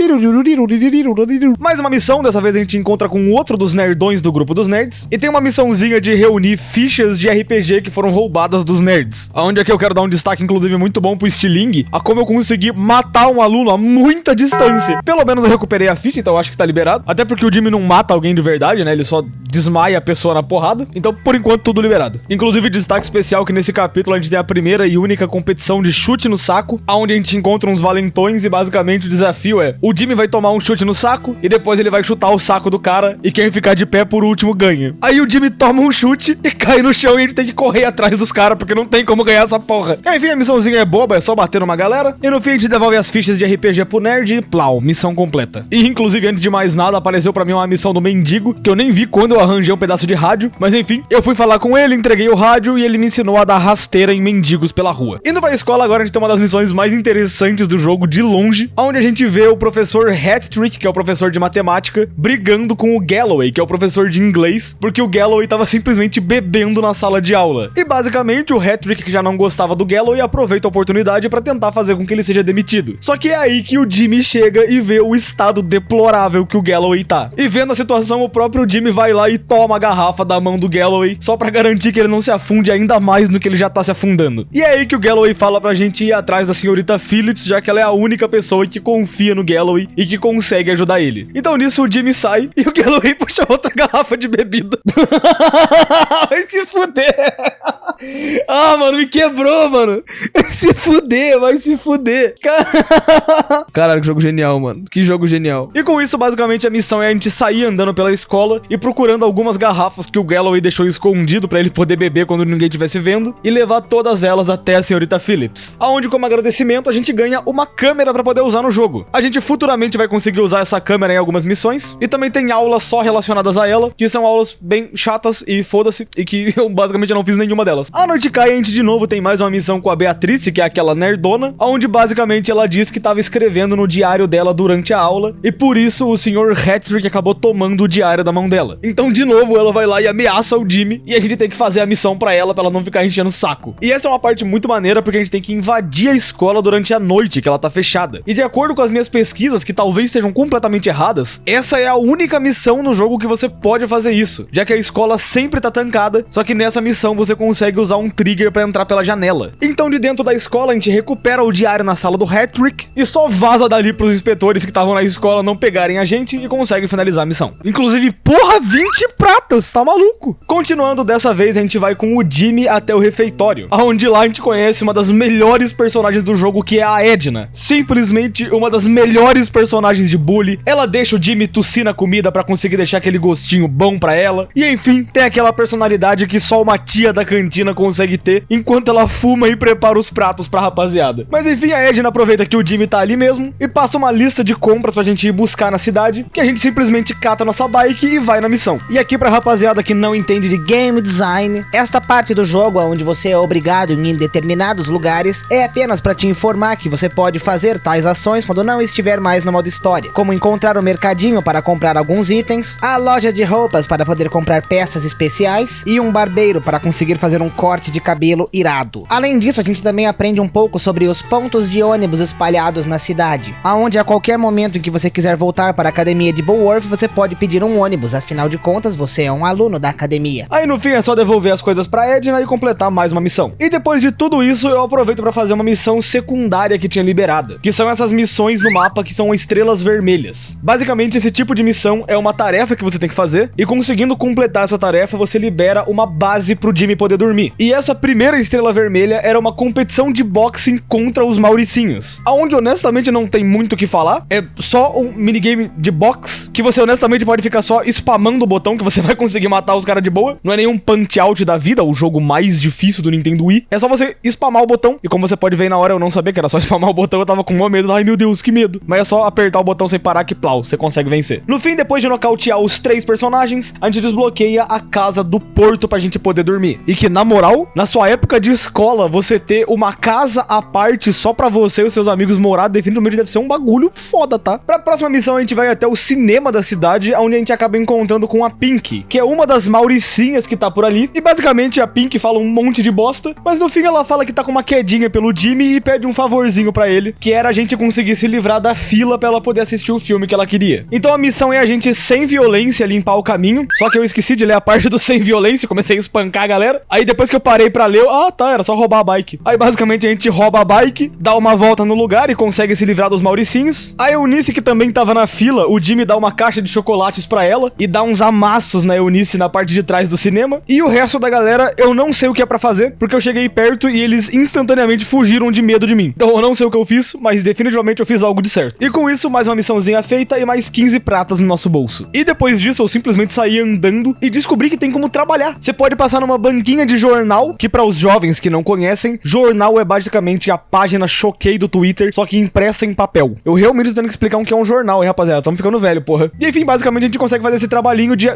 Mais uma missão, dessa vez a gente encontra com outro dos nerdões do grupo dos nerds, e tem uma missãozinha de reunir fichas de RPG que foram roubadas dos nerds. Onde aqui eu quero dar um destaque, inclusive, muito bom pro Stiling, a como eu consegui matar um aluno a muita distância. Pelo menos eu recuperei a ficha, então eu acho que tá liberado. Até porque o Jimmy não mata alguém de verdade, né? Ele só desmaia a pessoa na porrada. Então, por enquanto, tudo liberado. Inclusive, destaque especial que nesse capítulo a gente tem a primeira e única competição de chute no saco, onde a gente encontra uns valentões e basicamente o desafio é: o Jimmy vai tomar um chute no saco e depois ele vai chutar o saco do cara e quem ficar de pé por último ganha. Aí o Jimmy toma um chute e cai no chão e a gente tem que correr atrás dos caras porque não tem como ganhar essa porra. Enfim, a missãozinha é boba, é só bater numa galera e no fim a gente devolve as fichas de RPG pro nerd e plau, missão completa. E inclusive, antes de mais nada, apareceu pra mim uma missão do mendigo, que eu nem vi quando eu arranjei um pedaço de rádio, mas enfim, eu fui falar com ele, entreguei o rádio e ele me ensinou a dar rasteira em mendigos pela rua. Indo pra escola, agora a gente tem uma das missões mais interessantes do jogo de longe, onde a gente vê o professor Hattrick, que é o professor de matemática, brigando com o Galloway, que é o professor de inglês, porque o Galloway tava simplesmente bebendo na sala de aula. E basicamente o Hattrick, que já não gostava do Galloway, aproveita a oportunidade pra tentar fazer com que ele seja demitido. Só que é aí que o Jimmy chega e vê o estado deplorável que o Galloway tá. E vendo a situação, o próprio Jimmy vai lá e toma a garrafa da mão do Galloway, só pra garantir que ele não se afunde ainda mais no que ele já tá se afundando. E é aí que o Galloway fala pra gente ir atrás da senhorita Phillips, já que ela é a única pessoa que confia no Galloway e que consegue ajudar ele. Então nisso o Jimmy sai e o Galloway puxa outra garrafa de bebida. Vai se fuder. Ah, mano, me quebrou, mano. Vai se fuder, vai se fuder. Caralho, que jogo genial, mano. Que jogo genial. E com isso, basicamente, a missão é a gente sair andando pela escola e procurando algumas garrafas que o Galloway deixou escondido pra ele poder beber quando ninguém estivesse vendo e levar todas elas até a senhorita Phillips. Aonde, como agradecimento, a gente ganha uma câmera pra poder usar no jogo. A gente futuramente vai conseguir usar essa câmera em algumas missões e também tem aulas só relacionadas a ela, que são aulas bem chatas e foda-se, e que eu basicamente não fiz nenhuma delas. A noite cai e a gente de novo tem mais uma missão com a Beatrice, que é aquela nerdona, onde basicamente ela diz que tava escrevendo no diário dela durante a aula e por isso o Sr. Hattrick acabou tomando o diário da mão dela. Então de novo ela vai lá e ameaça o Jimmy e a gente tem que fazer a missão pra ela não ficar enchendo o saco. E essa é uma parte muito maneira porque a gente tem que invadir a escola durante a noite, que ela tá fechada. E de acordo com as minhas pesquisas, que talvez sejam completamente erradas, essa é a única missão no jogo que você pode fazer isso, já que a escola sempre tá tancada, só que nessa missão você consegue usar um trigger pra entrar pela janela. Então de dentro da escola a gente recupera o diário na sala do Hattrick e só vaza dali pros inspetores que estavam na escola não pegarem a gente e consegue finalizar a missão. Inclusive, porra, 20 pratas, tá maluco? Continuando, dessa vez a gente vai com o Jimmy até o refeitório, onde lá a gente conhece uma das melhores personagens do jogo, que é a Edna. Simplesmente uma das melhores personagens de Bully. Ela deixa o Jimmy tossir na comida pra conseguir deixar aquele gostinho bom pra ela. E enfim, tem aquela personalidade que só uma tia da cantina consegue ter, enquanto ela fuma e prepara os pratos pra rapaziada. Mas enfim, a Edna aproveita que o Jimmy tá ali mesmo e passa uma lista de compras pra gente ir buscar na cidade, que a gente simplesmente cata nossa bike e vai na missão. E aqui pra rapaziada que não entende de game design, esta parte do jogo onde você é obrigado em ir em determinados lugares é apenas pra te informar que você pode fazer tais ações quando não estiver mais no modo história, como encontrar o mercadinho para comprar alguns itens, a loja de roupas para poder comprar peças especiais e um barbeiro para conseguir fazer um corte de cabelo irado. Além disso, a gente também aprende um pouco sobre os pontos de ônibus espalhados na cidade, aonde a qualquer momento em que você quiser voltar para a academia de Bullworth, você pode pedir um ônibus, afinal de contas você é um aluno da academia. Aí no fim é só devolver as coisas pra Edna e completar mais uma missão. E depois de tudo isso, eu aproveito pra fazer uma missão secundária que tinha liberada, que são essas missões no mapa que são estrelas vermelhas. Basicamente, esse tipo de missão é uma tarefa que você tem que fazer, e conseguindo completar essa tarefa, você libera uma base pro Jimmy poder dormir. E essa primeira estrela vermelha era uma competição de boxing contra os Mauricinhos, aonde honestamente não tem muito o que falar, é só um minigame de boxe, que você honestamente pode ficar só spamando o botão que você vai conseguir matar os caras de boa. Não é nenhum Punch-Out da vida, o jogo mais difícil do Nintendo Wii. É só você spamar o botão. E como você pode ver na hora, eu não sabia que era só spamar o botão, eu tava com maior medo. Ai meu Deus, que medo. Mas é só apertar o botão sem parar que plau, você consegue vencer. No fim, depois de nocautear os 3 personagens, a gente desbloqueia a casa do Porto pra gente poder dormir. E que, na moral, na sua época de escola, você ter uma casa à parte só pra você e os seus amigos morar, definitivamente deve ser um bagulho foda, tá? Pra próxima missão, a gente vai até o cinema da cidade, onde a gente acaba encontrando com a Pink, que é uma das Mauricinhas que tá por ali. E basicamente a Pink fala um monte de bosta, mas no fim ela fala que tá com uma quedinha pelo Jimmy e pede um favorzinho pra ele, que era a gente conseguir se livrar da fila pra ela poder assistir o filme que ela queria. Então a missão é a gente, sem violência, limpar o caminho. Só que eu esqueci de ler a parte do sem violência, comecei a espancar a galera. Aí depois que eu parei pra ler, era só roubar a bike. Aí basicamente a gente rouba a bike, dá uma volta no lugar e consegue se livrar dos Mauricinhos. A Eunice, que também tava na fila, o Jimmy dá uma caixa de chocolates pra ela e dá uns amassos na Eunice na parte de trás do cinema. E o resto da galera, eu não sei o que é pra fazer, porque eu cheguei perto e eles instantaneamente fugiram de medo de mim. Então eu não sei o que eu fiz, mas definitivamente eu fiz algo de certo. E com isso, mais uma missãozinha feita e mais 15 pratas no nosso bolso. E depois disso, eu simplesmente saí andando e descobri que tem como trabalhar. Você pode passar numa banquinha de jornal, que para os jovens que não conhecem, jornal é basicamente a página Choquei do Twitter, só que impressa em papel. Eu realmente tô tendo que explicar o que é um jornal, hein, rapaziada? Tamo ficando velho, porra. E enfim, basicamente a gente consegue fazer esse trabalhinho de...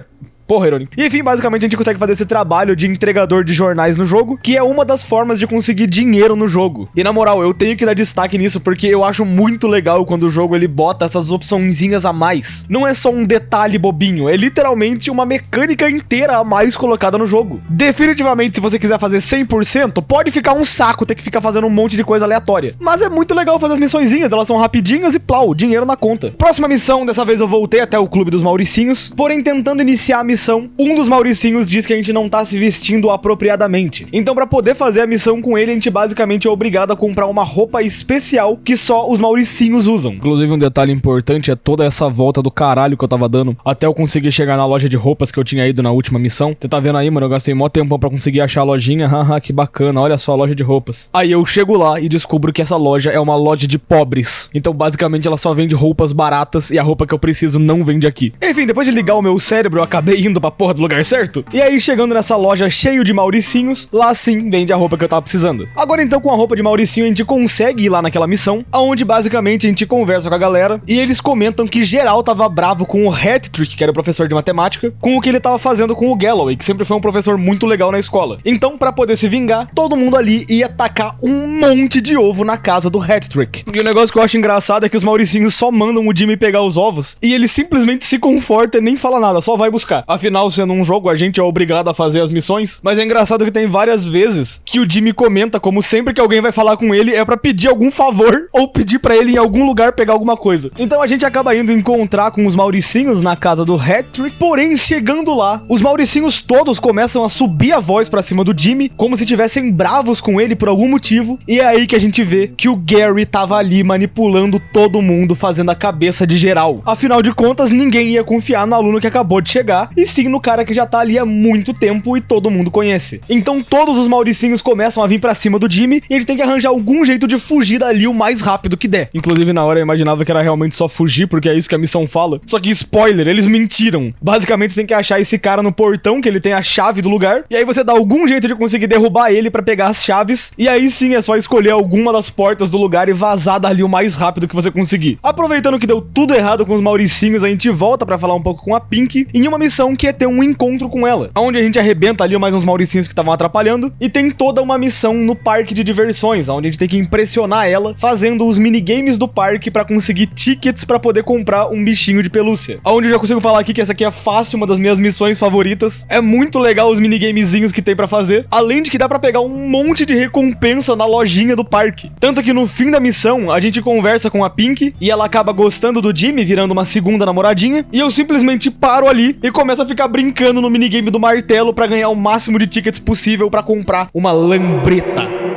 Porra, irônico. E enfim, basicamente a gente consegue fazer esse trabalho de entregador de jornais no jogo, que é uma das formas de conseguir dinheiro no jogo. E na moral, eu tenho que dar destaque nisso, porque eu acho muito legal quando o jogo ele bota essas opçõezinhas a mais. Não é só um detalhe bobinho, é literalmente uma mecânica inteira a mais colocada no jogo. Definitivamente, se você quiser fazer 100%, pode ficar um saco ter que ficar fazendo um monte de coisa aleatória. Mas é muito legal fazer as missõezinhas, elas são rapidinhas e plau, dinheiro na conta. Próxima missão, dessa vez eu voltei até o Clube dos Mauricinhos, porém tentando iniciar a missão, um dos Mauricinhos diz que a gente não tá se vestindo apropriadamente. Então pra poder fazer a missão com ele, a gente basicamente é obrigado a comprar uma roupa especial que só os Mauricinhos usam. Inclusive um detalhe importante é toda essa volta do caralho que eu tava dando até eu conseguir chegar na loja de roupas que eu tinha ido na última missão. Você tá vendo aí, mano? Eu gastei mó tempão pra conseguir achar a lojinha. Haha, que bacana, olha só a loja de roupas. Aí eu chego lá e descubro que essa loja é uma loja de pobres. Então basicamente ela só vende roupas baratas e a roupa que eu preciso não vende aqui. Enfim, depois de ligar o meu cérebro, eu acabei indo pra porra do lugar certo. E aí, chegando nessa loja cheio de Mauricinhos, lá sim vende a roupa que eu tava precisando. Agora então, com a roupa de Mauricinho, a gente consegue ir lá naquela missão, onde basicamente a gente conversa com a galera e eles comentam que geral tava bravo com o Hattrick, que era o professor de matemática, com o que ele tava fazendo com o Galloway, que sempre foi um professor muito legal na escola. Então, pra poder se vingar, todo mundo ali ia tacar um monte de ovo na casa do Hattrick. E o negócio que eu acho engraçado é que os Mauricinhos só mandam o Jimmy pegar os ovos e ele simplesmente se conforta e nem fala nada, só vai buscar. Afinal, sendo um jogo, a gente é obrigado a fazer as missões, mas é engraçado que tem várias vezes que o Jimmy comenta como sempre que alguém vai falar com ele é pra pedir algum favor ou pedir pra ele em algum lugar pegar alguma coisa. Então a gente acaba indo encontrar com os Mauricinhos na casa do Hattrick, porém chegando lá, os Mauricinhos todos começam a subir a voz pra cima do Jimmy, como se tivessem bravos com ele por algum motivo, e é aí que a gente vê que o Gary tava ali manipulando todo mundo, fazendo a cabeça de geral. Afinal de contas, ninguém ia confiar no aluno que acabou de chegar, e sim no cara que já tá ali há muito tempo e todo mundo conhece. Então todos os Mauricinhos começam a vir pra cima do Jimmy e ele tem que arranjar algum jeito de fugir dali o mais rápido que der. Inclusive na hora eu imaginava que era realmente só fugir, porque é isso que a missão fala. Só que spoiler, eles mentiram. Basicamente você tem que achar esse cara no portão, que ele tem a chave do lugar, e aí você dá algum jeito de conseguir derrubar ele pra pegar as chaves, e aí sim é só escolher alguma das portas do lugar e vazar dali o mais rápido que você conseguir. Aproveitando que deu tudo errado com os Mauricinhos, a gente volta pra falar um pouco com a Pink em uma missão que é ter um encontro com ela, onde a gente arrebenta ali mais uns Mauricinhos que estavam atrapalhando, e tem toda uma missão no parque de diversões, onde a gente tem que impressionar ela fazendo os minigames do parque pra conseguir tickets pra poder comprar um bichinho de pelúcia. Onde eu já consigo falar aqui que essa aqui é fácil, uma das minhas missões favoritas. É muito legal os minigamezinhos que tem pra fazer, além de que dá pra pegar um monte de recompensa na lojinha do parque. Tanto que no fim da missão, a gente conversa com a Pink e ela acaba gostando do Jimmy, virando uma segunda namoradinha, e eu simplesmente paro ali e começo a ficar brincando no minigame do martelo pra ganhar o máximo de tickets possível pra comprar uma lambreta.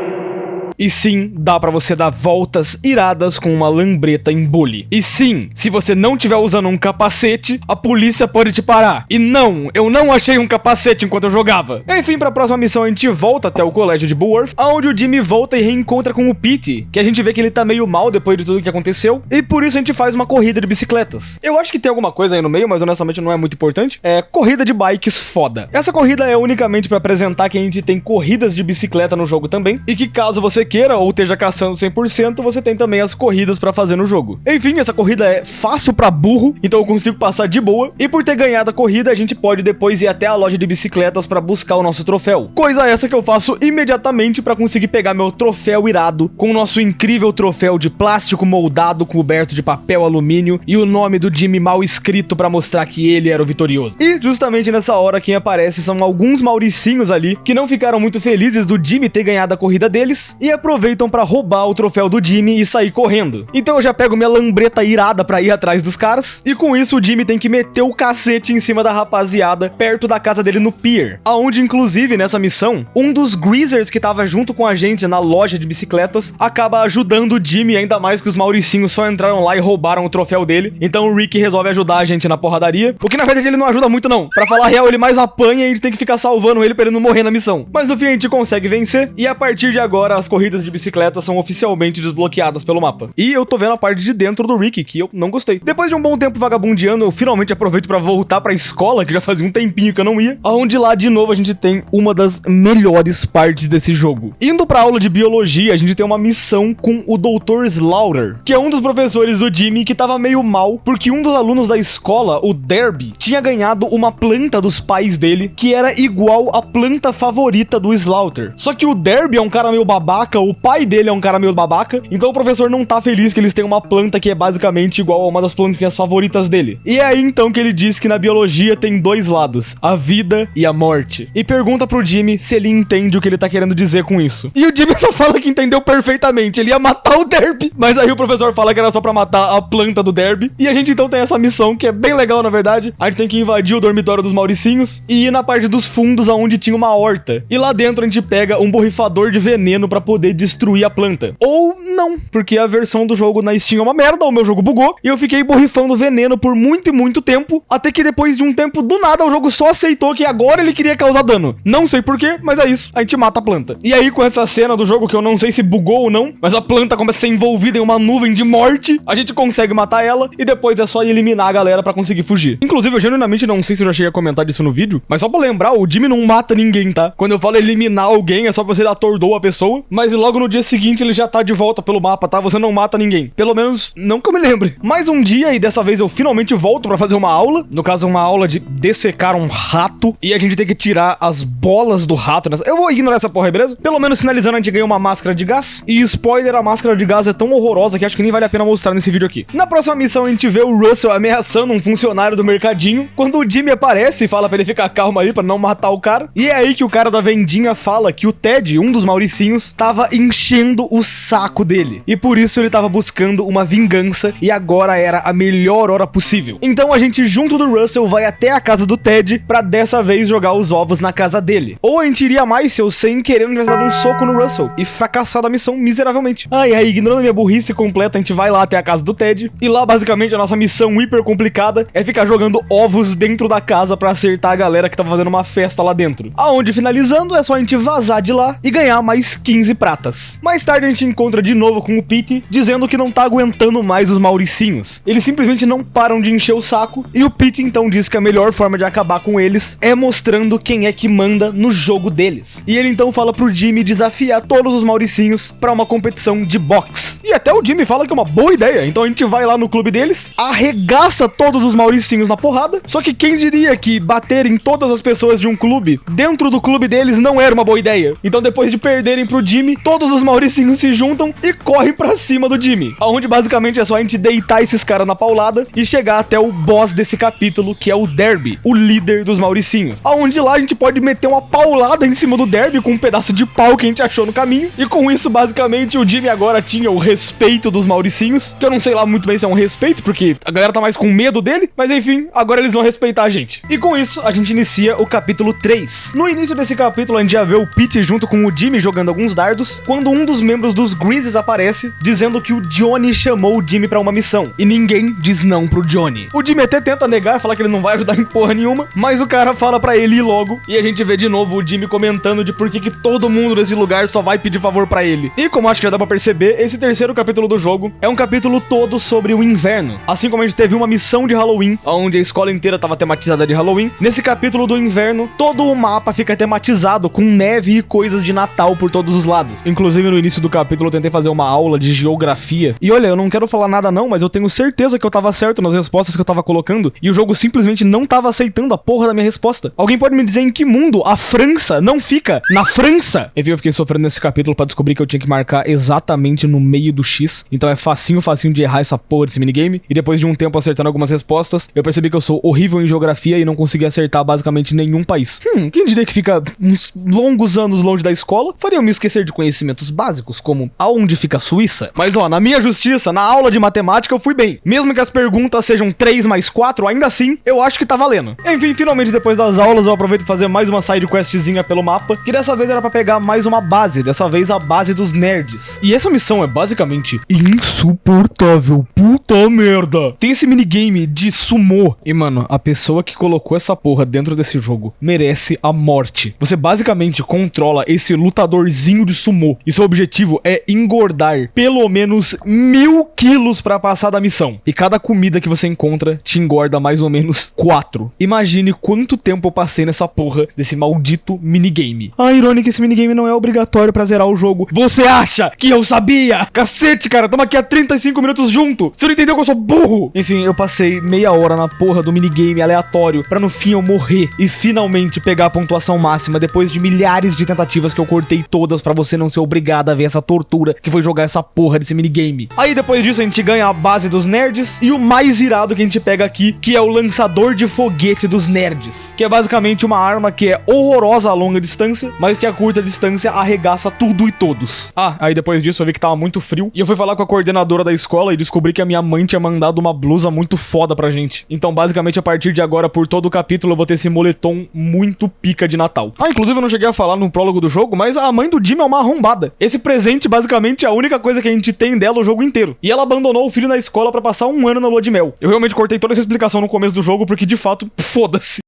E sim, dá pra você dar voltas iradas com uma lambreta em bully. E sim, se você não estiver usando um capacete, a polícia pode te parar. E não, eu não achei um capacete enquanto eu jogava. Enfim, pra próxima missão a gente volta até o colégio de Bullworth, onde o Jimmy volta e reencontra com o Pete, que a gente vê que ele tá meio mal depois de tudo que aconteceu, e por isso a gente faz uma corrida de bicicletas. Eu acho que tem alguma coisa aí no meio, mas honestamente não é muito importante. É corrida de bikes foda. Essa corrida é unicamente pra apresentar que a gente tem corridas de bicicleta no jogo também, e que caso você queira ou esteja caçando 100%, você tem também as corridas pra fazer no jogo. Enfim, essa corrida é fácil pra burro, então eu consigo passar de boa, e por ter ganhado a corrida, a gente pode depois ir até a loja de bicicletas pra buscar o nosso troféu. Coisa essa que eu faço imediatamente pra conseguir pegar meu troféu irado, com o nosso incrível troféu de plástico moldado coberto de papel alumínio e o nome do Jimmy mal escrito pra mostrar que ele era o vitorioso. E justamente nessa hora quem aparece são alguns mauricinhos ali que não ficaram muito felizes do Jimmy ter ganhado a corrida deles e aproveitam pra roubar o troféu do Jimmy e sair correndo. Então eu já pego minha lambreta irada pra ir atrás dos caras e com isso o Jimmy tem que meter o cacete em cima da rapaziada perto da casa dele no pier, aonde inclusive nessa missão um dos greasers que tava junto com a gente na loja de bicicletas acaba ajudando o Jimmy, ainda mais que os mauricinhos só entraram lá e roubaram o troféu dele. Então o Rick resolve ajudar a gente na porradaria, o que na verdade ele não ajuda muito não. Pra falar a real, ele mais apanha e a gente tem que ficar salvando ele pra ele não morrer na missão. Mas no fim a gente consegue vencer e a partir de agora as corridas de bicicleta são oficialmente desbloqueadas pelo mapa. E eu tô vendo a parte de dentro do Rick, que eu não gostei. Depois de um bom tempo vagabundeando, eu finalmente aproveito pra voltar pra escola, que já fazia um tempinho que eu não ia, aonde lá de novo a gente tem uma das melhores partes desse jogo. Indo pra aula de biologia, a gente tem uma missão com o Dr. Slaughter, que é um dos professores do Jimmy que tava meio mal, porque um dos alunos da escola, o Derby, tinha ganhado uma planta dos pais dele, que era igual à planta favorita do Slaughter. Só que o Derby é um cara meio babaca, o pai dele é um cara meio babaca, então o professor não tá feliz que eles têm uma planta que é basicamente igual a uma das plantinhas favoritas dele. E é aí então que ele diz que na biologia tem dois lados, a vida e a morte. E pergunta pro Jimmy se ele entende o que ele tá querendo dizer com isso. E o Jimmy só fala que entendeu perfeitamente, ele ia matar o Derby, mas aí o professor fala que era só pra matar a planta do Derby. E a gente então tem essa missão que é bem legal na verdade. A gente tem que invadir o dormitório dos mauricinhos e ir na parte dos fundos aonde tinha uma horta. E lá dentro a gente pega um borrifador de veneno pra poder destruir a planta. Ou não, porque a versão do jogo na Steam é uma merda, o meu jogo bugou e eu fiquei borrifando veneno por muito e muito tempo, até que depois de um tempo do nada o jogo só aceitou que agora ele queria causar dano. Não sei porquê, mas é isso, a gente mata a planta. E aí com essa cena do jogo que eu não sei se bugou ou não, mas a planta começa a ser envolvida em uma nuvem de morte, a gente consegue matar ela e depois é só eliminar a galera pra conseguir fugir. Inclusive eu genuinamente não sei se eu já cheguei a comentar disso no vídeo, mas só pra lembrar, o Jimmy não mata ninguém, tá? Quando eu falo eliminar alguém é só que você atordou a pessoa, mas logo no dia seguinte ele já tá de volta pelo mapa, tá? Você não mata ninguém. Pelo menos não que eu me lembre. Mais um dia e dessa vez eu finalmente volto pra fazer uma aula, no caso uma aula de dessecar um rato e a gente tem que tirar as bolas do rato nessa... Eu vou ignorar essa porra aí, beleza? Pelo menos sinalizando a gente ganhou uma máscara de gás e spoiler, a máscara de gás é tão horrorosa que acho que nem vale a pena mostrar nesse vídeo aqui. Na próxima missão a gente vê o Russell ameaçando um funcionário do mercadinho, quando o Jimmy aparece e fala pra ele ficar calmo aí pra não matar o cara, e é aí que o cara da vendinha fala que o Ted, um dos mauricinhos, tava enchendo o saco dele, e por isso ele tava buscando uma vingança e agora era a melhor hora possível. Então a gente junto do Russell vai até a casa do Ted pra dessa vez jogar os ovos na casa dele. Ou a gente iria mais se eu sem querer não tivesse dado um soco no Russell e fracassado a missão miseravelmente. E aí, ignorando a minha burrice completa, a gente vai lá até a casa do Ted e lá basicamente a nossa missão hiper complicada é ficar jogando ovos dentro da casa pra acertar a galera que tava fazendo uma festa lá dentro. Aonde finalizando é só a gente vazar de lá e ganhar mais 15 pratas. Mais tarde a gente encontra de novo com o Pete dizendo que não tá aguentando mais os mauricinhos. Eles simplesmente não param de encher o saco e o Pete então diz que a melhor forma de acabar com eles é mostrando quem é que manda no jogo deles. E ele então fala pro Jimmy desafiar todos os mauricinhos pra uma competição de boxe. E até o Jimmy fala que é uma boa ideia, então a gente vai lá no clube deles, arregaça todos os mauricinhos na porrada, só que quem diria que bater em todas as pessoas de um clube, dentro do clube deles, não era uma boa ideia. Então depois de perderem pro Jimmy, todos os mauricinhos se juntam e correm pra cima do Jimmy, onde basicamente é só a gente deitar esses caras na paulada e chegar até o boss desse capítulo, que é o Derby, o líder dos mauricinhos, aonde lá a gente pode meter uma paulada em cima do Derby com um pedaço de pau que a gente achou no caminho, e com isso basicamente o Jimmy agora tinha o respeito dos Mauricinhos, que eu não sei lá muito bem se é um respeito, porque a galera tá mais com medo dele, mas enfim, agora eles vão respeitar a gente. E com isso, a gente inicia o capítulo 3. No início desse capítulo, a gente já vê o Pete junto com o Jimmy jogando alguns dardos, quando um dos membros dos Grizzlies aparece, dizendo que o Johnny chamou o Jimmy pra uma missão, e ninguém diz não pro Johnny. O Jimmy até tenta negar, falar que ele não vai ajudar em porra nenhuma, mas o cara fala pra ele ir logo, e a gente vê de novo o Jimmy comentando de por que todo mundo nesse lugar só vai pedir favor pra ele. E como acho que já dá pra perceber, esse terceiro capítulo do jogo é um capítulo todo sobre o inverno. Assim como a gente teve uma missão de Halloween, onde a escola inteira tava tematizada de Halloween, nesse capítulo do inverno, todo o mapa fica tematizado com neve e coisas de Natal por todos os lados. Inclusive no início do capítulo eu tentei fazer uma aula de geografia. E olha, eu não quero falar nada não, mas eu tenho certeza que eu tava certo nas respostas que eu tava colocando, e o jogo simplesmente não tava aceitando a porra da minha resposta. Alguém pode me dizer em que mundo a França não fica na França? Enfim, eu fiquei sofrendo nesse capítulo pra descobrir que eu tinha que marcar exatamente no meio do X. Então é facinho de errar essa porra desse minigame. E depois de um tempo acertando algumas respostas, eu percebi que eu sou horrível em geografia e não consegui acertar basicamente nenhum país. Quem diria que fica uns longos anos longe da escola faria me esquecer de conhecimentos básicos, como aonde fica a Suíça? Mas ó, na minha justiça, na aula de matemática eu fui bem. Mesmo que as perguntas sejam 3 mais 4, ainda assim, eu acho que tá valendo. Enfim, finalmente depois das aulas eu aproveito pra fazer mais uma side questzinha pelo mapa, que dessa vez era pra pegar mais uma base, dessa vez a base dos nerds. E essa missão é basicamente insuportável, puta merda. Tem esse minigame de sumô. E mano, a pessoa que colocou essa porra dentro desse jogo merece a morte. Você basicamente controla esse lutadorzinho de sumô, e seu objetivo é engordar pelo menos 1000 quilos pra passar da missão. E cada comida que você encontra te engorda mais ou menos 4. Imagine quanto tempo eu passei nessa porra desse maldito minigame. Ah, irônico, esse minigame não é obrigatório pra zerar o jogo. Você acha que eu sabia? Cacete, cara, tamo aqui há 35 minutos junto. Você não entendeu que eu sou burro? Enfim, eu passei meia hora na porra do minigame aleatório pra no fim eu morrer e finalmente pegar a pontuação máxima depois de milhares de tentativas que eu cortei todas pra você não ser obrigado a ver essa tortura que foi jogar essa porra desse minigame. Aí depois disso a gente ganha a base dos nerds e o mais irado que a gente pega aqui, que é o lançador de foguete dos nerds, que é basicamente uma arma que é horrorosa a longa distância, mas que a curta distância arregaça tudo e todos. Ah, aí depois disso eu vi que tava muito frio e eu fui falar com a coordenadora da escola e descobri que a minha mãe tinha mandado uma blusa muito foda pra gente. Então basicamente a partir de agora, por todo o capítulo, eu vou ter esse moletom muito pica de Natal. Ah, inclusive eu não cheguei a falar no prólogo do jogo, mas a mãe do Jimmy é uma arrombada. Esse presente basicamente é a única coisa que a gente tem dela o jogo inteiro. E ela abandonou o filho na escola pra passar um ano na lua de mel. Eu realmente cortei toda essa explicação no começo do jogo porque de fato, foda-se.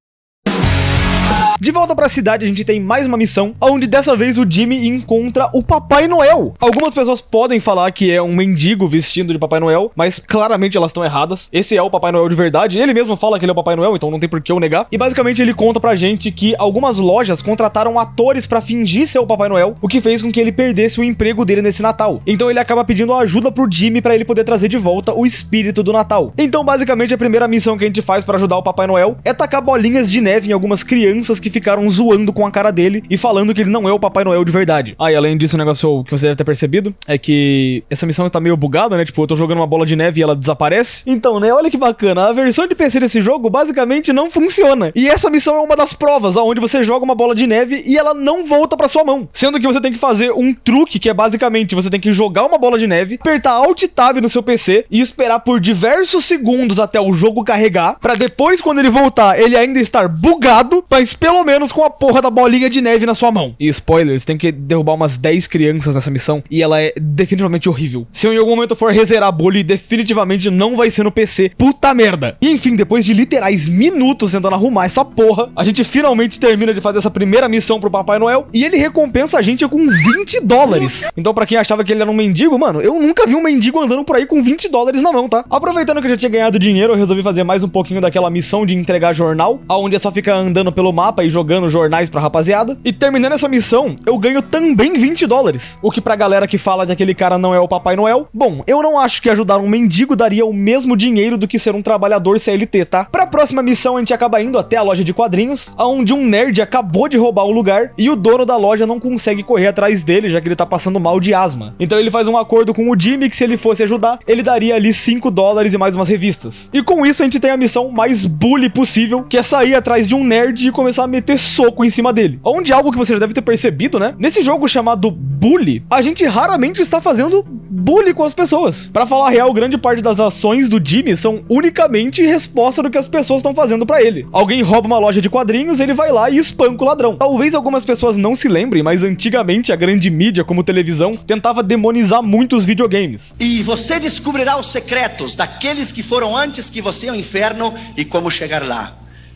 De volta pra cidade, a gente tem mais uma missão, onde dessa vez o Jimmy encontra o Papai Noel. Algumas pessoas podem falar que é um mendigo vestindo de Papai Noel, mas claramente elas estão erradas. Esse é o Papai Noel de verdade, ele mesmo fala que ele é o Papai Noel, então não tem por que eu negar. E basicamente ele conta pra gente que algumas lojas contrataram atores pra fingir ser o Papai Noel, o que fez com que ele perdesse o emprego dele nesse Natal. Então ele acaba pedindo ajuda pro Jimmy pra ele poder trazer de volta o espírito do Natal. Então basicamente a primeira missão que a gente faz pra ajudar o Papai Noel é tacar bolinhas de neve em algumas crianças que ficaram zoando com a cara dele e falando que ele não é o Papai Noel de verdade. Ah, e além disso, o negócio que você deve ter percebido é que essa missão tá meio bugada, né? Tipo, eu tô jogando uma bola de neve e ela desaparece. Então, né? Olha que bacana. A versão de PC desse jogo basicamente não funciona. E essa missão é uma das provas, onde você joga uma bola de neve e ela não volta pra sua mão. Sendo que você tem que fazer um truque que é basicamente você tem que jogar uma bola de neve, apertar Alt Tab no seu PC e esperar por diversos segundos até o jogo carregar, pra depois, quando ele voltar, ele ainda estar bugado, mas pelo menos com a porra da bolinha de neve na sua mão. E spoilers, tem que derrubar umas 10 crianças nessa missão e ela é definitivamente horrível. Se eu em algum momento for rezerar a Bully, definitivamente não vai ser no PC. Puta merda. E enfim, depois de literais minutos tentando arrumar essa porra, a gente finalmente termina de fazer essa primeira missão pro Papai Noel e ele recompensa a gente com $20. Então pra quem achava que ele era um mendigo, mano, eu nunca vi um mendigo andando por aí com $20 na mão, tá? Aproveitando que eu já tinha ganhado dinheiro, eu resolvi fazer mais um pouquinho daquela missão de entregar jornal, onde é só ficar andando pelo mapa e jogando jornais pra rapaziada. E terminando essa missão, eu ganho também $20. O que pra galera que fala que aquele cara não é o Papai Noel, bom, eu não acho que ajudar um mendigo daria o mesmo dinheiro do que ser um trabalhador CLT, tá? Pra próxima missão, a gente acaba indo até a loja de quadrinhos, onde um nerd acabou de roubar o lugar e o dono da loja não consegue correr atrás dele, já que ele tá passando mal de asma. Então ele faz um acordo com o Jimmy que se ele fosse ajudar, ele daria ali $5 e mais umas revistas. E com isso a gente tem a missão mais bully possível, que é sair atrás de um nerd e começar a meter soco em cima dele. Onde algo que você já deve ter percebido, né? Nesse jogo chamado Bully, a gente raramente está fazendo bullying com as pessoas. Pra falar a real, grande parte das ações do Jimmy são unicamente resposta do que as pessoas estão fazendo pra ele. Alguém rouba uma loja de quadrinhos, ele vai lá e espanca o ladrão. Talvez algumas pessoas não se lembrem, mas antigamente a grande mídia, como televisão, tentava demonizar muito os videogames. E você descobrirá os secretos daqueles que foram antes que você ao inferno e como chegar lá.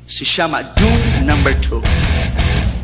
Se chama Doom Number 2.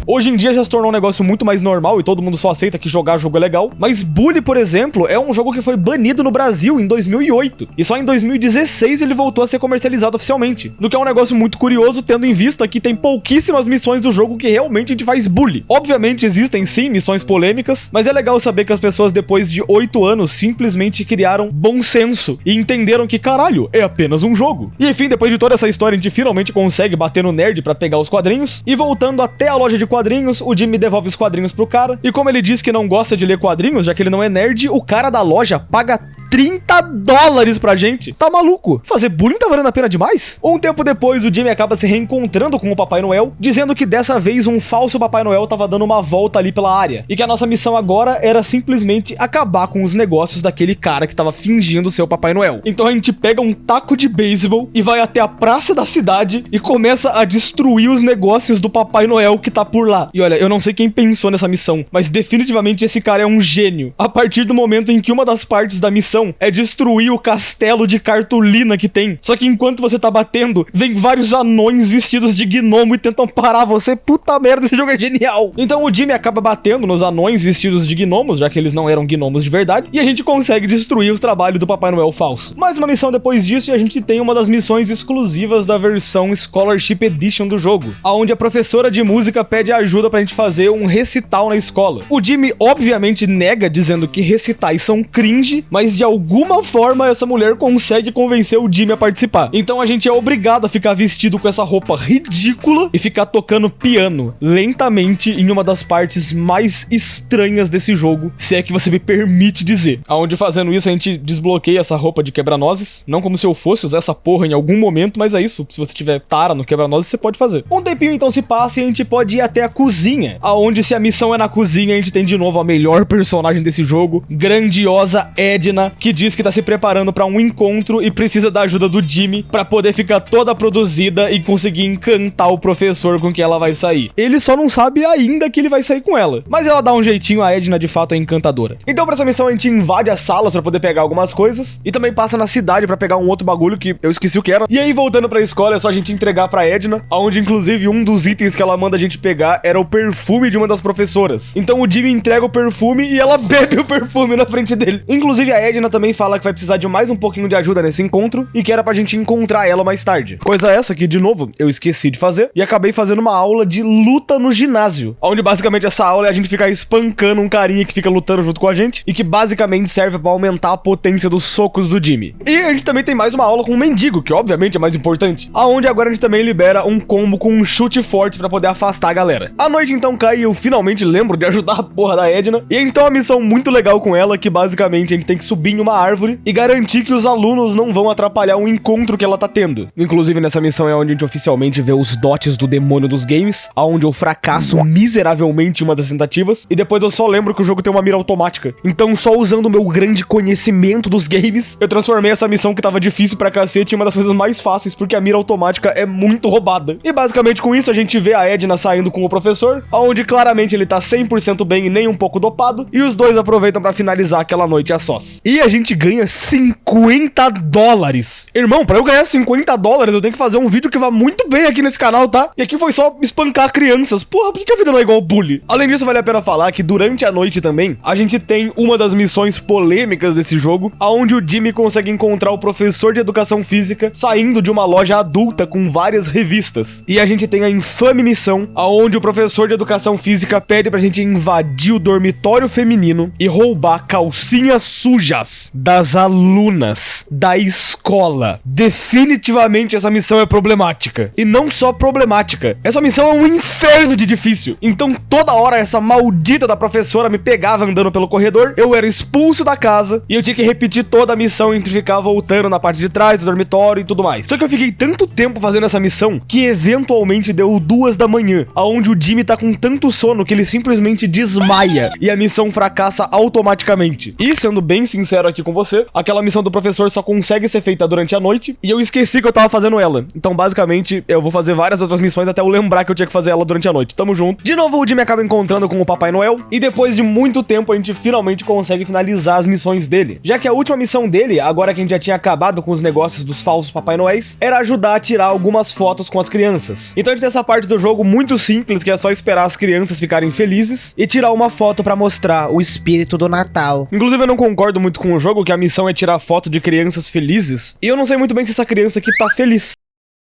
Hoje em dia já se tornou um negócio muito mais normal e todo mundo só aceita que jogar jogo é legal, mas Bully, por exemplo, é um jogo que foi banido no Brasil em 2008, e só em 2016 ele voltou a ser comercializado oficialmente, no que é um negócio muito curioso, tendo em vista que tem pouquíssimas missões do jogo que realmente a gente faz bully. Obviamente existem sim missões polêmicas, mas é legal saber que as pessoas depois de 8 anos simplesmente criaram bom senso e entenderam que, caralho, é apenas um jogo. E enfim, depois de toda essa história a gente finalmente consegue bater no nerd pra pegar os quadrinhos, e voltando até a loja de quadrinhos, o Jimmy devolve os quadrinhos pro cara, e como ele diz que não gosta de ler quadrinhos, já que ele não é nerd, o cara da loja paga $30 pra gente. Tá maluco? Fazer bullying tá valendo a pena demais? Um tempo depois, o Jimmy acaba se reencontrando com o Papai Noel, dizendo que dessa vez um falso Papai Noel tava dando uma volta ali pela área, e que a nossa missão agora era simplesmente acabar com os negócios daquele cara que tava fingindo ser o Papai Noel. Então a gente pega um taco de beisebol e vai até a praça da cidade e começa a destruir os negócios do Papai Noel que tá por lá. E olha, eu não sei quem pensou nessa missão, mas definitivamente esse cara é um gênio. A partir do momento em que uma das partes da missão é destruir o castelo de cartolina que tem. Só que enquanto você tá batendo, vem vários anões vestidos de gnomo e tentam parar você. Puta merda, esse jogo é genial. Então o Jimmy acaba batendo nos anões vestidos de gnomos, já que eles não eram gnomos de verdade, e a gente consegue destruir os trabalhos do Papai Noel falso. Mais uma missão depois disso e a gente tem uma das missões exclusivas da versão Scholarship Edition do jogo, onde a professora de música pede ajuda pra gente fazer um recital na escola. O Jimmy obviamente nega, dizendo que recitais são cringe, mas de alguma forma essa mulher consegue convencer o Jimmy a participar. Então a gente é obrigado a ficar vestido com essa roupa ridícula e ficar tocando piano lentamente em uma das partes mais estranhas desse jogo, se é que você me permite dizer. Aonde fazendo isso a gente desbloqueia essa roupa de quebra-nozes, não como se eu fosse usar essa porra em algum momento, mas é isso, se você tiver tara no quebra-nozes você pode fazer. Um tempinho então se passa e a gente pode ir até a cozinha, aonde se a missão é na cozinha a gente tem de novo a melhor personagem desse jogo, grandiosa Edna, que diz que tá se preparando pra um encontro e precisa da ajuda do Jimmy pra poder ficar toda produzida e conseguir encantar o professor com quem ela vai sair. Ele só não sabe ainda que ele vai sair com ela, mas ela dá um jeitinho, a Edna de fato é encantadora. Então pra essa missão a gente invade as salas pra poder pegar algumas coisas e também passa na cidade pra pegar um outro bagulho que eu esqueci o que era. E aí voltando pra escola é só a gente entregar pra Edna, onde inclusive um dos itens que ela manda a gente pegar era o perfume de uma das professoras. Então o Jimmy entrega o perfume e ela bebe o perfume na frente dele. Inclusive a Edna também fala que vai precisar de mais um pouquinho de ajuda nesse encontro e que era pra gente encontrar ela mais tarde. Coisa essa que, de novo, eu esqueci de fazer e acabei fazendo uma aula de luta no ginásio, onde basicamente essa aula é a gente ficar espancando um carinha que fica lutando junto com a gente e que basicamente serve pra aumentar a potência dos socos do Jimmy. E a gente também tem mais uma aula com um mendigo, que obviamente é mais importante, aonde agora a gente também libera um combo com um chute forte pra poder afastar a galera. A noite então cai e eu finalmente lembro de ajudar a porra da Edna, e a gente tem uma missão muito legal com ela, que basicamente a gente tem que subir em uma árvore e garantir que os alunos não vão atrapalhar um encontro que ela tá tendo. Inclusive nessa missão é onde a gente oficialmente vê os dotes do demônio dos games, aonde eu fracasso miseravelmente em uma das tentativas, e depois eu só lembro que o jogo tem uma mira automática. Então só usando o meu grande conhecimento dos games, eu transformei essa missão que tava difícil pra cacete em uma das coisas mais fáceis, porque a mira automática é muito roubada. E basicamente com isso a gente vê a Edna saindo com o professor, onde claramente ele tá 100% bem e nem um pouco dopado, e os dois aproveitam pra finalizar aquela noite a sós. E a gente ganha $50. Irmão, pra eu ganhar $50 eu tenho que fazer um vídeo que vá muito bem aqui nesse canal, tá? E aqui foi só espancar crianças. Porra, por que a vida não é igual bully? Além disso, vale a pena falar que durante a noite também, a gente tem uma das missões polêmicas desse jogo, onde o Jimmy consegue encontrar o professor de educação física saindo de uma loja adulta com várias revistas. E a gente tem a infame missão, onde o professor de educação física pede pra gente invadir o dormitório feminino e roubar calcinhas sujas alunas. Das alunas da escola. Definitivamente essa missão é problemática. E não só problemática. Essa missão é um inferno de difícil. Então toda hora essa maldita da professora me pegava andando pelo corredor, eu era expulso da casa e eu tinha que repetir toda a missão entre ficar voltando na parte de trás do dormitório e tudo mais. Só que eu fiquei tanto tempo fazendo essa missão que eventualmente deu 2 da manhã, aonde o Jimmy tá com tanto sono que ele simplesmente desmaia e a missão fracassa automaticamente. E sendo bem sincero aqui com você, aquela missão do professor só consegue ser feita durante a noite e eu esqueci que eu tava fazendo ela. Então basicamente eu vou fazer várias outras missões até eu lembrar que eu tinha que fazer ela durante a noite. Tamo junto. De novo o Jimmy acaba encontrando com o Papai Noel e depois de muito tempo a gente finalmente consegue finalizar as missões dele. Já que a última missão dele, agora que a gente já tinha acabado com os negócios dos falsos Papai Noéis, era ajudar a tirar algumas fotos com as crianças. Então a gente tem essa parte do jogo muito simples, que é só esperar as crianças ficarem felizes e tirar uma foto pra mostrar o espírito do Natal. Inclusive eu não concordo muito com o jogo, que a missão é tirar foto de crianças felizes, e eu não sei muito bem se essa criança aqui tá feliz.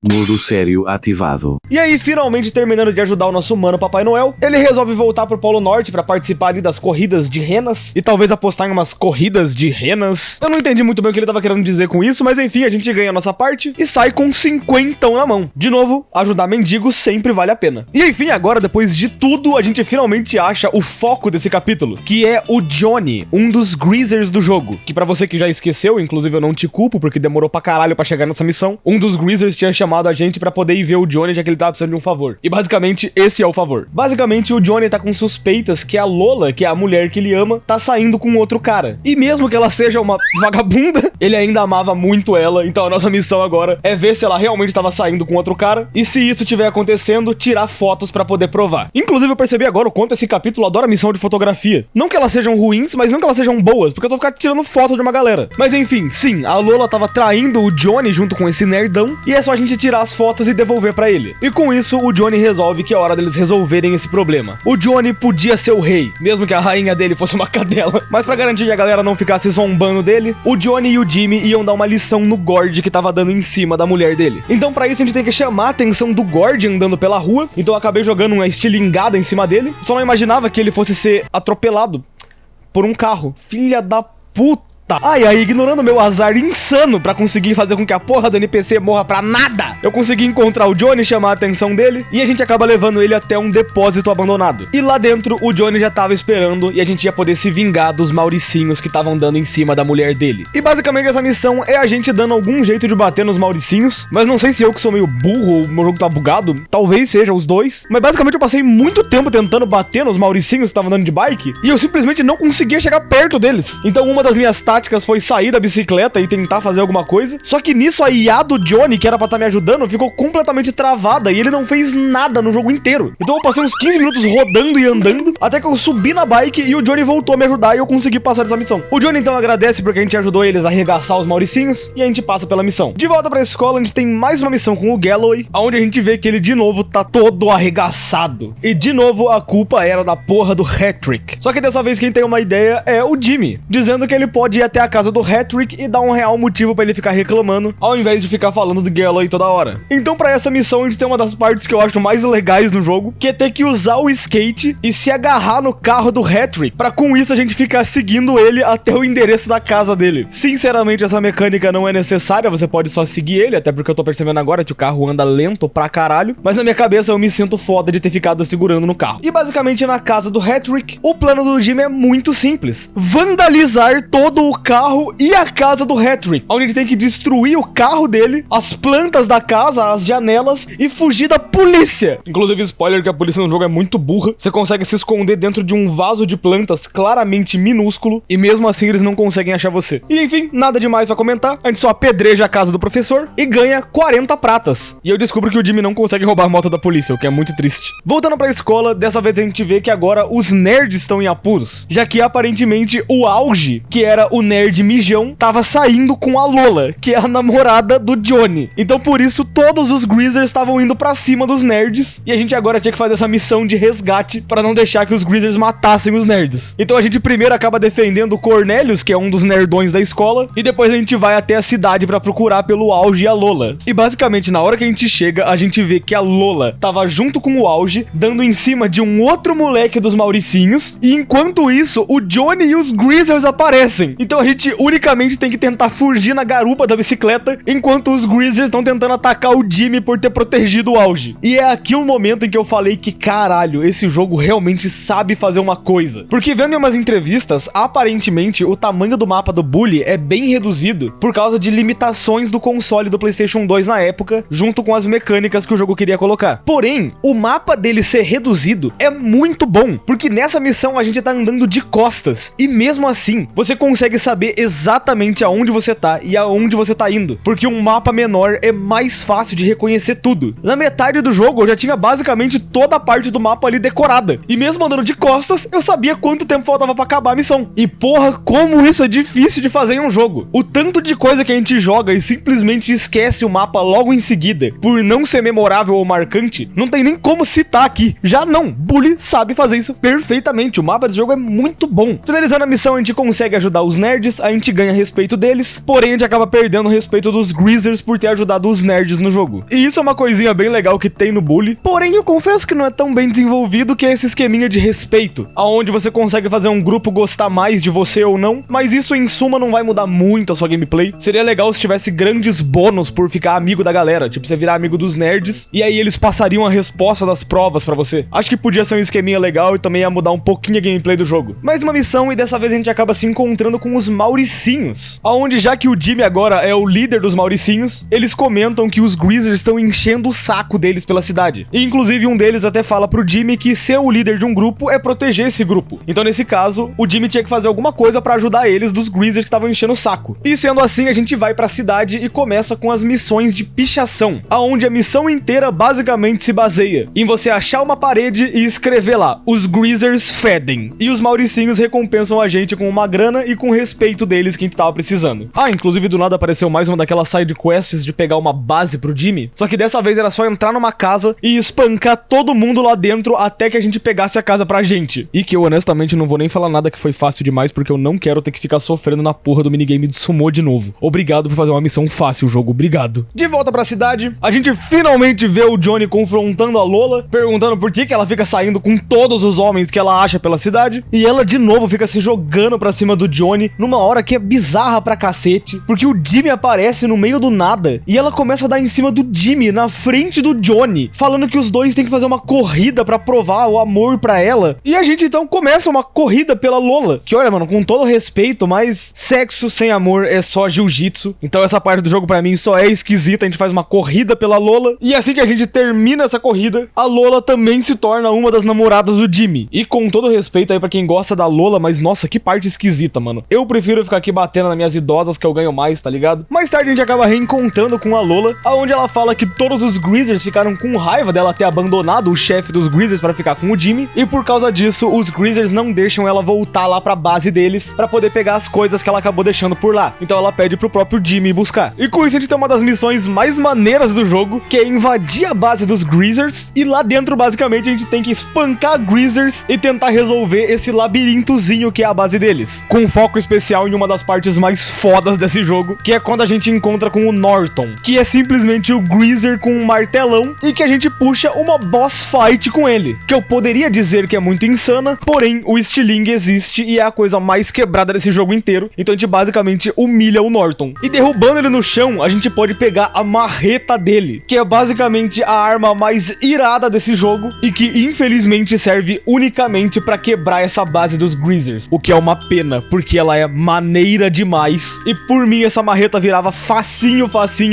Modo sério ativado. E aí, finalmente terminando de ajudar o nosso mano Papai Noel, ele resolve voltar pro Polo Norte pra participar ali das corridas de renas e talvez apostar em umas corridas de renas. Eu não entendi muito bem o que ele tava querendo dizer com isso, mas enfim, a gente ganha a nossa parte e sai com 50 na mão. De novo, ajudar mendigos sempre vale a pena. E enfim, agora, depois de tudo, a gente finalmente acha o foco desse capítulo, que é o Johnny, um dos Greasers do jogo. Que pra você que já esqueceu, inclusive eu não te culpo, porque demorou pra caralho pra chegar nessa missão, um dos Greasers tinha chamado a gente pra poder ir ver o Johnny, já que ele tava precisando de um favor. E basicamente, esse é o favor. Basicamente, o Johnny tá com suspeitas que a Lola, que é a mulher que ele ama, tá saindo com outro cara. E mesmo que ela seja uma vagabunda, ele ainda amava muito ela. Então a nossa missão agora é ver se ela realmente tava saindo com outro cara. E se isso estiver acontecendo, tirar fotos pra poder provar. Inclusive, eu percebi agora o quanto esse capítulo adora missão de fotografia. Não que elas sejam ruins, mas não que elas sejam boas, porque eu tô ficando tirando foto de uma galera. Mas enfim, sim, a Lola tava traindo o Johnny junto com esse nerdão, e é só a gente tirar as fotos e devolver pra ele. E com isso, o Johnny resolve que é hora deles resolverem esse problema. O Johnny podia ser o rei, mesmo que a rainha dele fosse uma cadela. Mas pra garantir que a galera não ficasse zombando dele, o Johnny e o Jimmy iam dar uma lição no Gord que tava dando em cima da mulher dele. Então pra isso a gente tem que chamar a atenção do Gord andando pela rua. Então eu acabei jogando uma estilingada em cima dele. Só não imaginava que ele fosse ser atropelado por um carro. Filha da puta. Ai, aí, ignorando meu azar insano pra conseguir fazer com que a porra do NPC morra pra nada, eu consegui encontrar o Johnny, chamar a atenção dele, e a gente acaba levando ele até um depósito abandonado. E lá dentro, o Johnny já tava esperando, e a gente ia poder se vingar dos mauricinhos que estavam dando em cima da mulher dele. E basicamente essa missão é a gente dando algum jeito de bater nos mauricinhos, mas não sei se eu que sou meio burro ou o meu jogo tá bugado, talvez seja os dois, mas basicamente eu passei muito tempo tentando bater nos mauricinhos que estavam andando de bike, e eu simplesmente não conseguia chegar perto deles. Então uma das minhas táticas foi sair da bicicleta e tentar fazer alguma coisa. Só que nisso a IA do Johnny, que era pra estar me ajudando, ficou completamente travada e ele não fez nada no jogo inteiro. Então eu passei uns 15 minutos rodando e andando, até que eu subi na bike e o Johnny voltou a me ajudar e eu consegui passar dessa missão. O Johnny então agradece porque a gente ajudou eles a arregaçar os mauricinhos e a gente passa pela missão. De volta pra escola, a gente tem mais uma missão com o Galloway, onde a gente vê que ele de novo tá todo arregaçado. E de novo a culpa era da porra do Hattrick. Só que dessa vez quem tem uma ideia é o Jimmy, dizendo que ele pode ir até a casa do Hattrick e dar um real motivo pra ele ficar reclamando, ao invés de ficar falando do Galloway toda hora. Então pra essa missão a gente tem uma das partes que eu acho mais legais no jogo, que é ter que usar o skate e se agarrar no carro do Hattrick, pra com isso a gente ficar seguindo ele até o endereço da casa dele. Sinceramente essa mecânica não é necessária, você pode só seguir ele, até porque eu tô percebendo agora que o carro anda lento pra caralho, mas na minha cabeça eu me sinto foda de ter ficado segurando no carro. E basicamente na casa do Hattrick, o plano do Jimmy é muito simples: vandalizar todo o carro e a casa do Hattrick, onde ele tem que destruir o carro dele, as plantas da casa, as janelas e fugir da polícia. Inclusive, spoiler que a polícia no jogo é muito burra. Você consegue se esconder dentro de um vaso de plantas claramente minúsculo e mesmo assim eles não conseguem achar você. E enfim, nada demais pra comentar. A gente só apedreja a casa do professor e ganha 40 pratas. E eu descubro que o Jimmy não consegue roubar a moto da polícia, o que é muito triste. Voltando pra escola, dessa vez a gente vê que agora os nerds estão em apuros, já que aparentemente o Auge, que era o nerd mijão, tava saindo com a Lola, que é a namorada do Johnny. Então por isso todos os Greasers estavam indo pra cima dos nerds e a gente agora tinha que fazer essa missão de resgate pra não deixar que os Greasers matassem os nerds. Então a gente primeiro acaba defendendo o Cornelius, que é um dos nerdões da escola, e depois a gente vai até a cidade pra procurar pelo Auge e a Lola. E basicamente na hora que a gente chega, a gente vê que a Lola tava junto com o Auge, dando em cima de um outro moleque dos Mauricinhos, e enquanto isso, o Johnny e os Greasers aparecem. Então Então a gente unicamente tem que tentar fugir na garupa da bicicleta, enquanto os Greasers estão tentando atacar o Jimmy por ter protegido o Auge. E é aqui o momento em que eu falei que, caralho, esse jogo realmente sabe fazer uma coisa. Porque vendo em umas entrevistas, aparentemente o tamanho do mapa do Bully é bem reduzido por causa de limitações do console do PlayStation 2 na época, junto com as mecânicas que o jogo queria colocar. Porém, o mapa dele ser reduzido é muito bom, porque nessa missão a gente tá andando de costas, e mesmo assim, você consegue saber exatamente aonde você tá e aonde você tá indo, porque um mapa menor é mais fácil de reconhecer tudo. Na metade do jogo eu já tinha basicamente toda a parte do mapa ali decorada, e mesmo andando de costas, eu sabia quanto tempo faltava pra acabar a missão. E porra, como isso é difícil de fazer em um jogo. O tanto de coisa que a gente joga e simplesmente esquece o mapa logo em seguida, por não ser memorável ou marcante, não tem nem como citar aqui. Já não, Bully sabe fazer isso perfeitamente, o mapa desse jogo é muito bom. Finalizando a missão, a gente consegue ajudar os nerds, a gente ganha respeito deles, porém a gente acaba perdendo o respeito dos Greasers por ter ajudado os nerds no jogo. E isso é uma coisinha bem legal que tem no Bully, porém eu confesso que não é tão bem desenvolvido, que é esse esqueminha de respeito, aonde você consegue fazer um grupo gostar mais de você ou não, mas isso em suma não vai mudar muito a sua gameplay. Seria legal se tivesse grandes bônus por ficar amigo da galera, tipo você virar amigo dos nerds, e aí eles passariam a resposta das provas pra você. Acho que podia ser um esqueminha legal e também ia mudar um pouquinho a gameplay do jogo. Mais uma missão e dessa vez a gente acaba se encontrando com os Mauricinhos, aonde já que o Jimmy agora é o líder dos Mauricinhos, eles comentam que os Greasers estão enchendo o saco deles pela cidade. E inclusive um deles até fala pro Jimmy que ser o líder de um grupo é proteger esse grupo. Então nesse caso, o Jimmy tinha que fazer alguma coisa pra ajudar eles dos Greasers que estavam enchendo o saco. E sendo assim, a gente vai pra cidade e começa com as missões de pichação, aonde a missão inteira basicamente se baseia em você achar uma parede e escrever lá: os Greasers fedem. E os Mauricinhos recompensam a gente com uma grana e com o respeito deles que a gente tava precisando. Ah, inclusive do nada apareceu mais uma daquelas side quests de pegar uma base pro Jimmy, só que dessa vez era só entrar numa casa e espancar todo mundo lá dentro até que a gente pegasse a casa pra gente. E que eu honestamente não vou nem falar nada que foi fácil demais, porque eu não quero ter que ficar sofrendo na porra do minigame de sumô de novo. Obrigado por fazer uma missão fácil, jogo, obrigado. De volta pra cidade, a gente finalmente vê o Johnny confrontando a Lola, perguntando por que ela fica saindo com todos os homens que ela acha pela cidade, e ela de novo fica se jogando pra cima do Johnny, numa hora que é bizarra pra cacete, porque o Jimmy aparece no meio do nada, e ela começa a dar em cima do Jimmy, na frente do Johnny, falando que os dois têm que fazer uma corrida pra provar o amor pra ela, e a gente então começa uma corrida pela Lola, que olha, mano, com todo respeito, mas sexo sem amor é só jiu-jitsu, então essa parte do jogo pra mim só é esquisita. A gente faz uma corrida pela Lola, e assim que a gente termina essa corrida, a Lola também se torna uma das namoradas do Jimmy. E com todo respeito aí pra quem gosta da Lola, mas nossa, que parte esquisita, mano. Eu prefiro ficar aqui batendo nas minhas idosas que eu ganho mais, tá ligado? Mais tarde a gente acaba reencontrando com a Lola, aonde ela fala que todos os Greasers ficaram com raiva dela ter abandonado o chefe dos Greasers pra ficar com o Jimmy, e por causa disso, os Greasers não deixam ela voltar lá pra base deles pra poder pegar as coisas que ela acabou deixando por lá. Então ela pede pro próprio Jimmy buscar. E com isso a gente tem uma das missões mais maneiras do jogo, que é invadir a base dos Greasers, e lá dentro basicamente a gente tem que espancar Greasers e tentar resolver esse labirintozinho que é a base deles, com foco especial em uma das partes mais fodas desse jogo, que é quando a gente encontra com o Norton, que é simplesmente o Greaser com um martelão, e que a gente puxa uma boss fight com ele, que eu poderia dizer que é muito insana, porém o estilingue existe e é a coisa mais quebrada desse jogo inteiro, então a gente basicamente humilha o Norton, e derrubando ele no chão, a gente pode pegar a marreta dele, que é basicamente a arma mais irada desse jogo, e que infelizmente serve unicamente pra quebrar essa base dos Greasers, o que é uma pena, porque ela é maneira demais, e por mim essa marreta virava facinho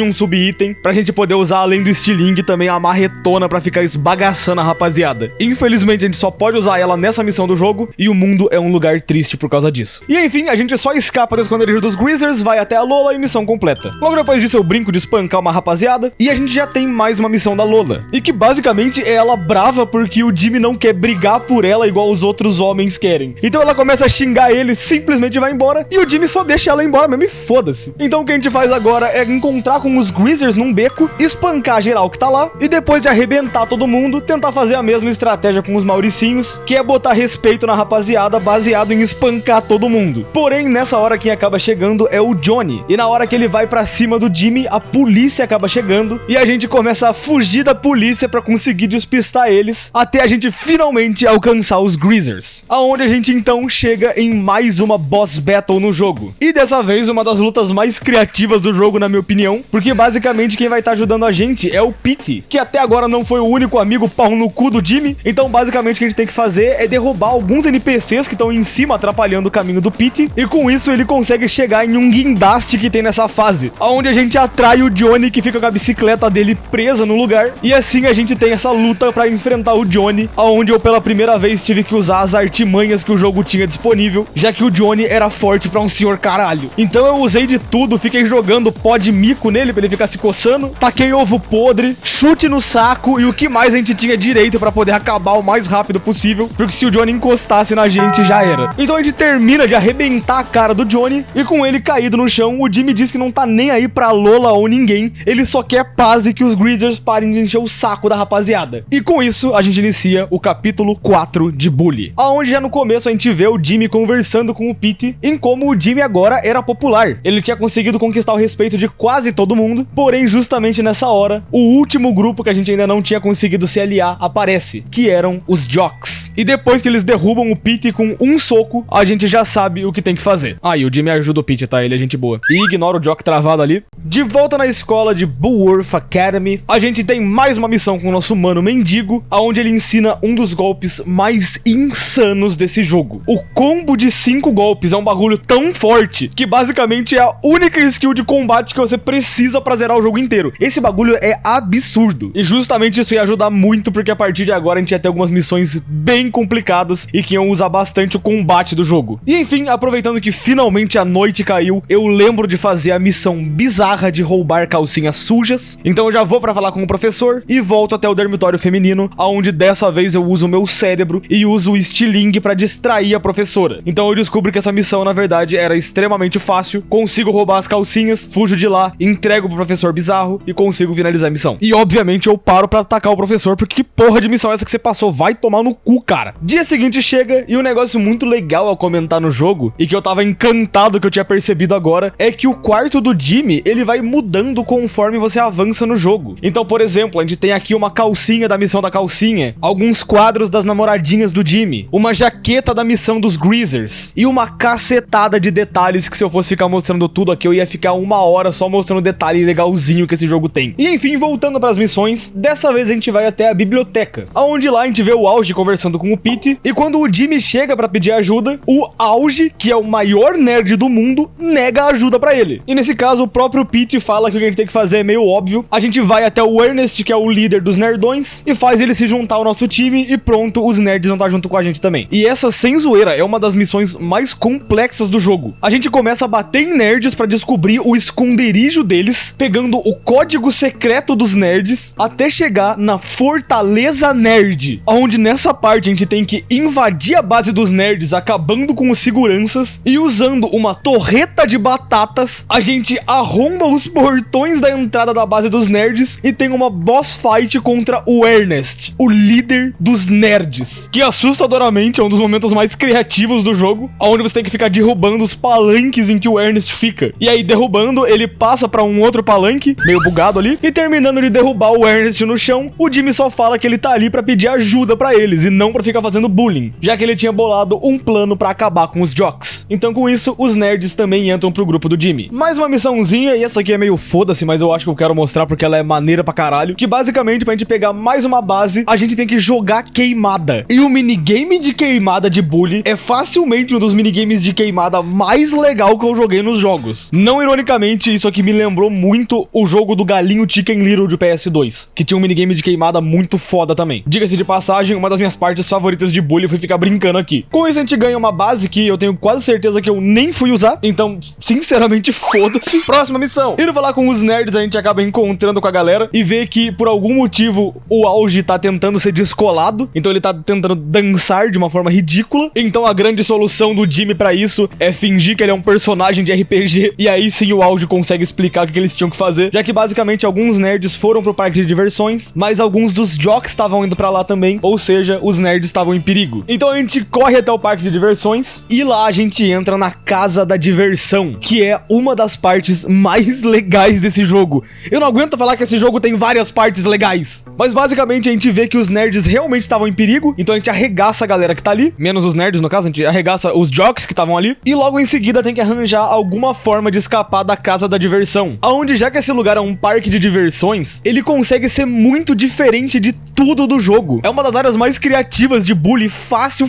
um sub-item, pra gente poder usar além do estilingue também a marretona pra ficar esbagaçando a rapaziada. Infelizmente a gente só pode usar ela nessa missão do jogo, e o mundo é um lugar triste por causa disso. E enfim, a gente só escapa do esconderijo dos Greasers, vai até a Lola e missão completa. Logo depois disso eu brinco de espancar uma rapaziada, e a gente já tem mais uma missão da Lola, e que basicamente é ela brava porque o Jimmy não quer brigar por ela igual os outros homens querem. Então ela começa a xingar ele, simplesmente vai embora, e o Jimmy só deixa ela embora mesmo e foda-se. Então o que a gente faz agora é encontrar com os Greasers num beco, espancar geral que tá lá, e depois de arrebentar todo mundo, tentar fazer a mesma estratégia com os Mauricinhos, que é botar respeito na rapaziada baseado em espancar todo mundo. Porém, nessa hora quem acaba chegando é o Johnny, e na hora que ele vai pra cima do Jimmy, a polícia acaba chegando, e a gente começa a fugir da polícia pra conseguir despistar eles, até a gente finalmente alcançar os Greasers, aonde a gente então chega em mais uma boss battle battle no jogo. E dessa vez, uma das lutas mais criativas do jogo, na minha opinião, porque basicamente quem vai estar ajudando a gente é o Pete, que até agora não foi o único amigo pau no cu do Jimmy. Então basicamente o que a gente tem que fazer é derrubar alguns NPCs que estão em cima atrapalhando o caminho do Pete, e com isso ele consegue chegar em um guindaste que tem nessa fase, onde a gente atrai o Johnny, que fica com a bicicleta dele presa no lugar, e assim a gente tem essa luta pra enfrentar o Johnny, onde eu pela primeira vez tive que usar as artimanhas que o jogo tinha disponível, já que o Johnny era forte pra um senhor caralho. Então eu usei de tudo, fiquei jogando pó de mico nele pra ele ficar se coçando, taquei ovo podre, chute no saco e o que mais a gente tinha direito pra poder acabar o mais rápido possível, porque se o Johnny encostasse na gente já era. Então a gente termina de arrebentar a cara do Johnny, e com ele caído no chão, o Jimmy diz que não tá nem aí pra Lola ou ninguém, ele só quer paz e que os Greasers parem de encher o saco da rapaziada. E com isso a gente inicia o capítulo 4 de Bully, aonde já no começo a gente vê o Jimmy conversando com o Pete em como o Jimmy agora era popular. Ele tinha conseguido conquistar o respeito de quase todo mundo, porém justamente nessa hora, o último grupo que a gente ainda não tinha conseguido se aliar aparece, que eram os Jocks. E depois que eles derrubam o Pete com um soco, a gente já sabe o que tem que fazer. E o Jimmy ajuda o Pete, tá? Ele é gente boa. E ignora o Jock travado ali. De volta na escola de Bullworth Academy, a gente tem mais uma missão com o nosso mano mendigo, onde ele ensina um dos golpes mais insanos desse jogo. O combo de 5 golpes é um bagulho tão forte que basicamente é a única skill de combate que você precisa pra zerar o jogo inteiro. Esse bagulho é absurdo. E justamente isso ia ajudar muito, porque a partir de agora a gente ia ter algumas missões bem complicadas e que iam usar bastante o combate do jogo. E enfim, aproveitando que finalmente a noite caiu, eu lembro de fazer a missão bizarra de roubar calcinhas sujas. Então eu já vou pra falar com o professor e volto até o dormitório feminino, onde dessa vez eu uso o meu cérebro e uso o estilingue pra distrair a professora. Então eu descubro que essa missão na verdade era extremamente fácil, consigo roubar as calcinhas, fujo de lá, entrego pro professor bizarro e consigo finalizar a missão. E obviamente eu paro pra atacar o professor, porque que porra de missão é essa que você passou? Vai tomar no cu, cara. Dia seguinte chega e um negócio muito legal a comentar no jogo, e que eu tava encantado que eu tinha percebido agora, é que o quarto do Jimmy, ele vai mudando conforme você avança no jogo. Então, por exemplo, a gente tem aqui uma calcinha da missão da calcinha, alguns quadros das namoradinhas do Jimmy, uma jaqueta da missão dos Greasers, e uma cacetada de detalhes que se eu fosse ficar mostrando tudo aqui, eu ia ficar 1 hora só mostrando o detalhe legalzinho que esse jogo tem. E enfim, voltando pras missões, dessa vez a gente vai até a biblioteca, onde lá a gente vê o Auge conversando com o Pete, e quando o Jimmy chega pra pedir ajuda, o Auge, que é o maior nerd do mundo, nega ajuda pra ele. E nesse caso, o próprio Pete fala que o que a gente tem que fazer é meio óbvio. A gente vai até o Ernest, que é o líder dos nerdões, e faz ele se juntar ao nosso time, e pronto, os nerds vão estar junto com a gente também. E essa, sem zoeira, é uma das missões mais complexas do jogo. A gente começa a bater em nerds pra descobrir o esconderijo deles, pegando o código secreto dos nerds, até chegar na Fortaleza Nerd, onde nessa parte a gente tem que invadir a base dos nerds, acabando com os seguranças, e usando uma torreta de batatas, a gente arromba os portões da entrada da base dos nerds e tem uma boss fight contra o Ernest, o líder dos nerds, que assustadoramente é um dos momentos mais criativos do jogo, onde você tem que ficar derrubando os palanques em que o Ernest fica. E aí, derrubando, ele passa pra um outro palanque, meio bugado ali, e terminando de derrubar o Ernest no chão, o Jimmy só fala que ele tá ali pra pedir ajuda pra eles, e não pra ficar fazendo bullying, já que ele tinha bolado um plano pra acabar com os Jocks. Então com isso, os nerds também entram pro grupo do Jimmy. Mais uma missãozinha, e essa aqui é meio foda-se, mas eu acho que eu quero mostrar porque ela é maneira pra caralho, que basicamente pra gente pegar mais uma base, a gente tem que jogar queimada. E o minigame de queimada de Bully é facilmente um dos minigames de queimada mais legal que eu joguei nos jogos. Não ironicamente, isso aqui me lembrou muito o jogo do Galinho Chicken Little de PS2, que tinha um minigame de queimada muito foda também. Diga-se de passagem, uma das minhas partes favoritas de Bully foi ficar brincando aqui. Com isso a gente ganha uma base que eu tenho quase certeza que eu nem fui usar, então sinceramente foda-se. Próxima missão. Indo falar com os nerds, a gente acaba encontrando com a galera e vê que por algum motivo o Auge tá tentando ser descolado, então ele tá tentando dançar de uma forma ridícula. Então a grande solução do Jimmy pra isso é fingir que ele é um personagem de RPG, e aí sim o Auge consegue explicar o que eles tinham que fazer, já que basicamente alguns nerds foram pro parque de diversões, mas alguns dos Jocks estavam indo pra lá também, ou seja, os nerds estavam em perigo. Então a gente corre até o parque de diversões e lá a gente gente entra na Casa da Diversão, que é uma das partes mais legais desse jogo. Eu não aguento falar que esse jogo tem várias partes legais, mas basicamente a gente vê que os nerds realmente estavam em perigo, então a gente arregaça a galera que tá ali, menos os nerds no caso, a gente arregaça os jocks que estavam ali, e logo em seguida tem que arranjar alguma forma de escapar da Casa da Diversão, aonde já que esse lugar é um parque de diversões, ele consegue ser muito diferente de tudo do jogo. É uma das áreas mais criativas de Bully, fácil.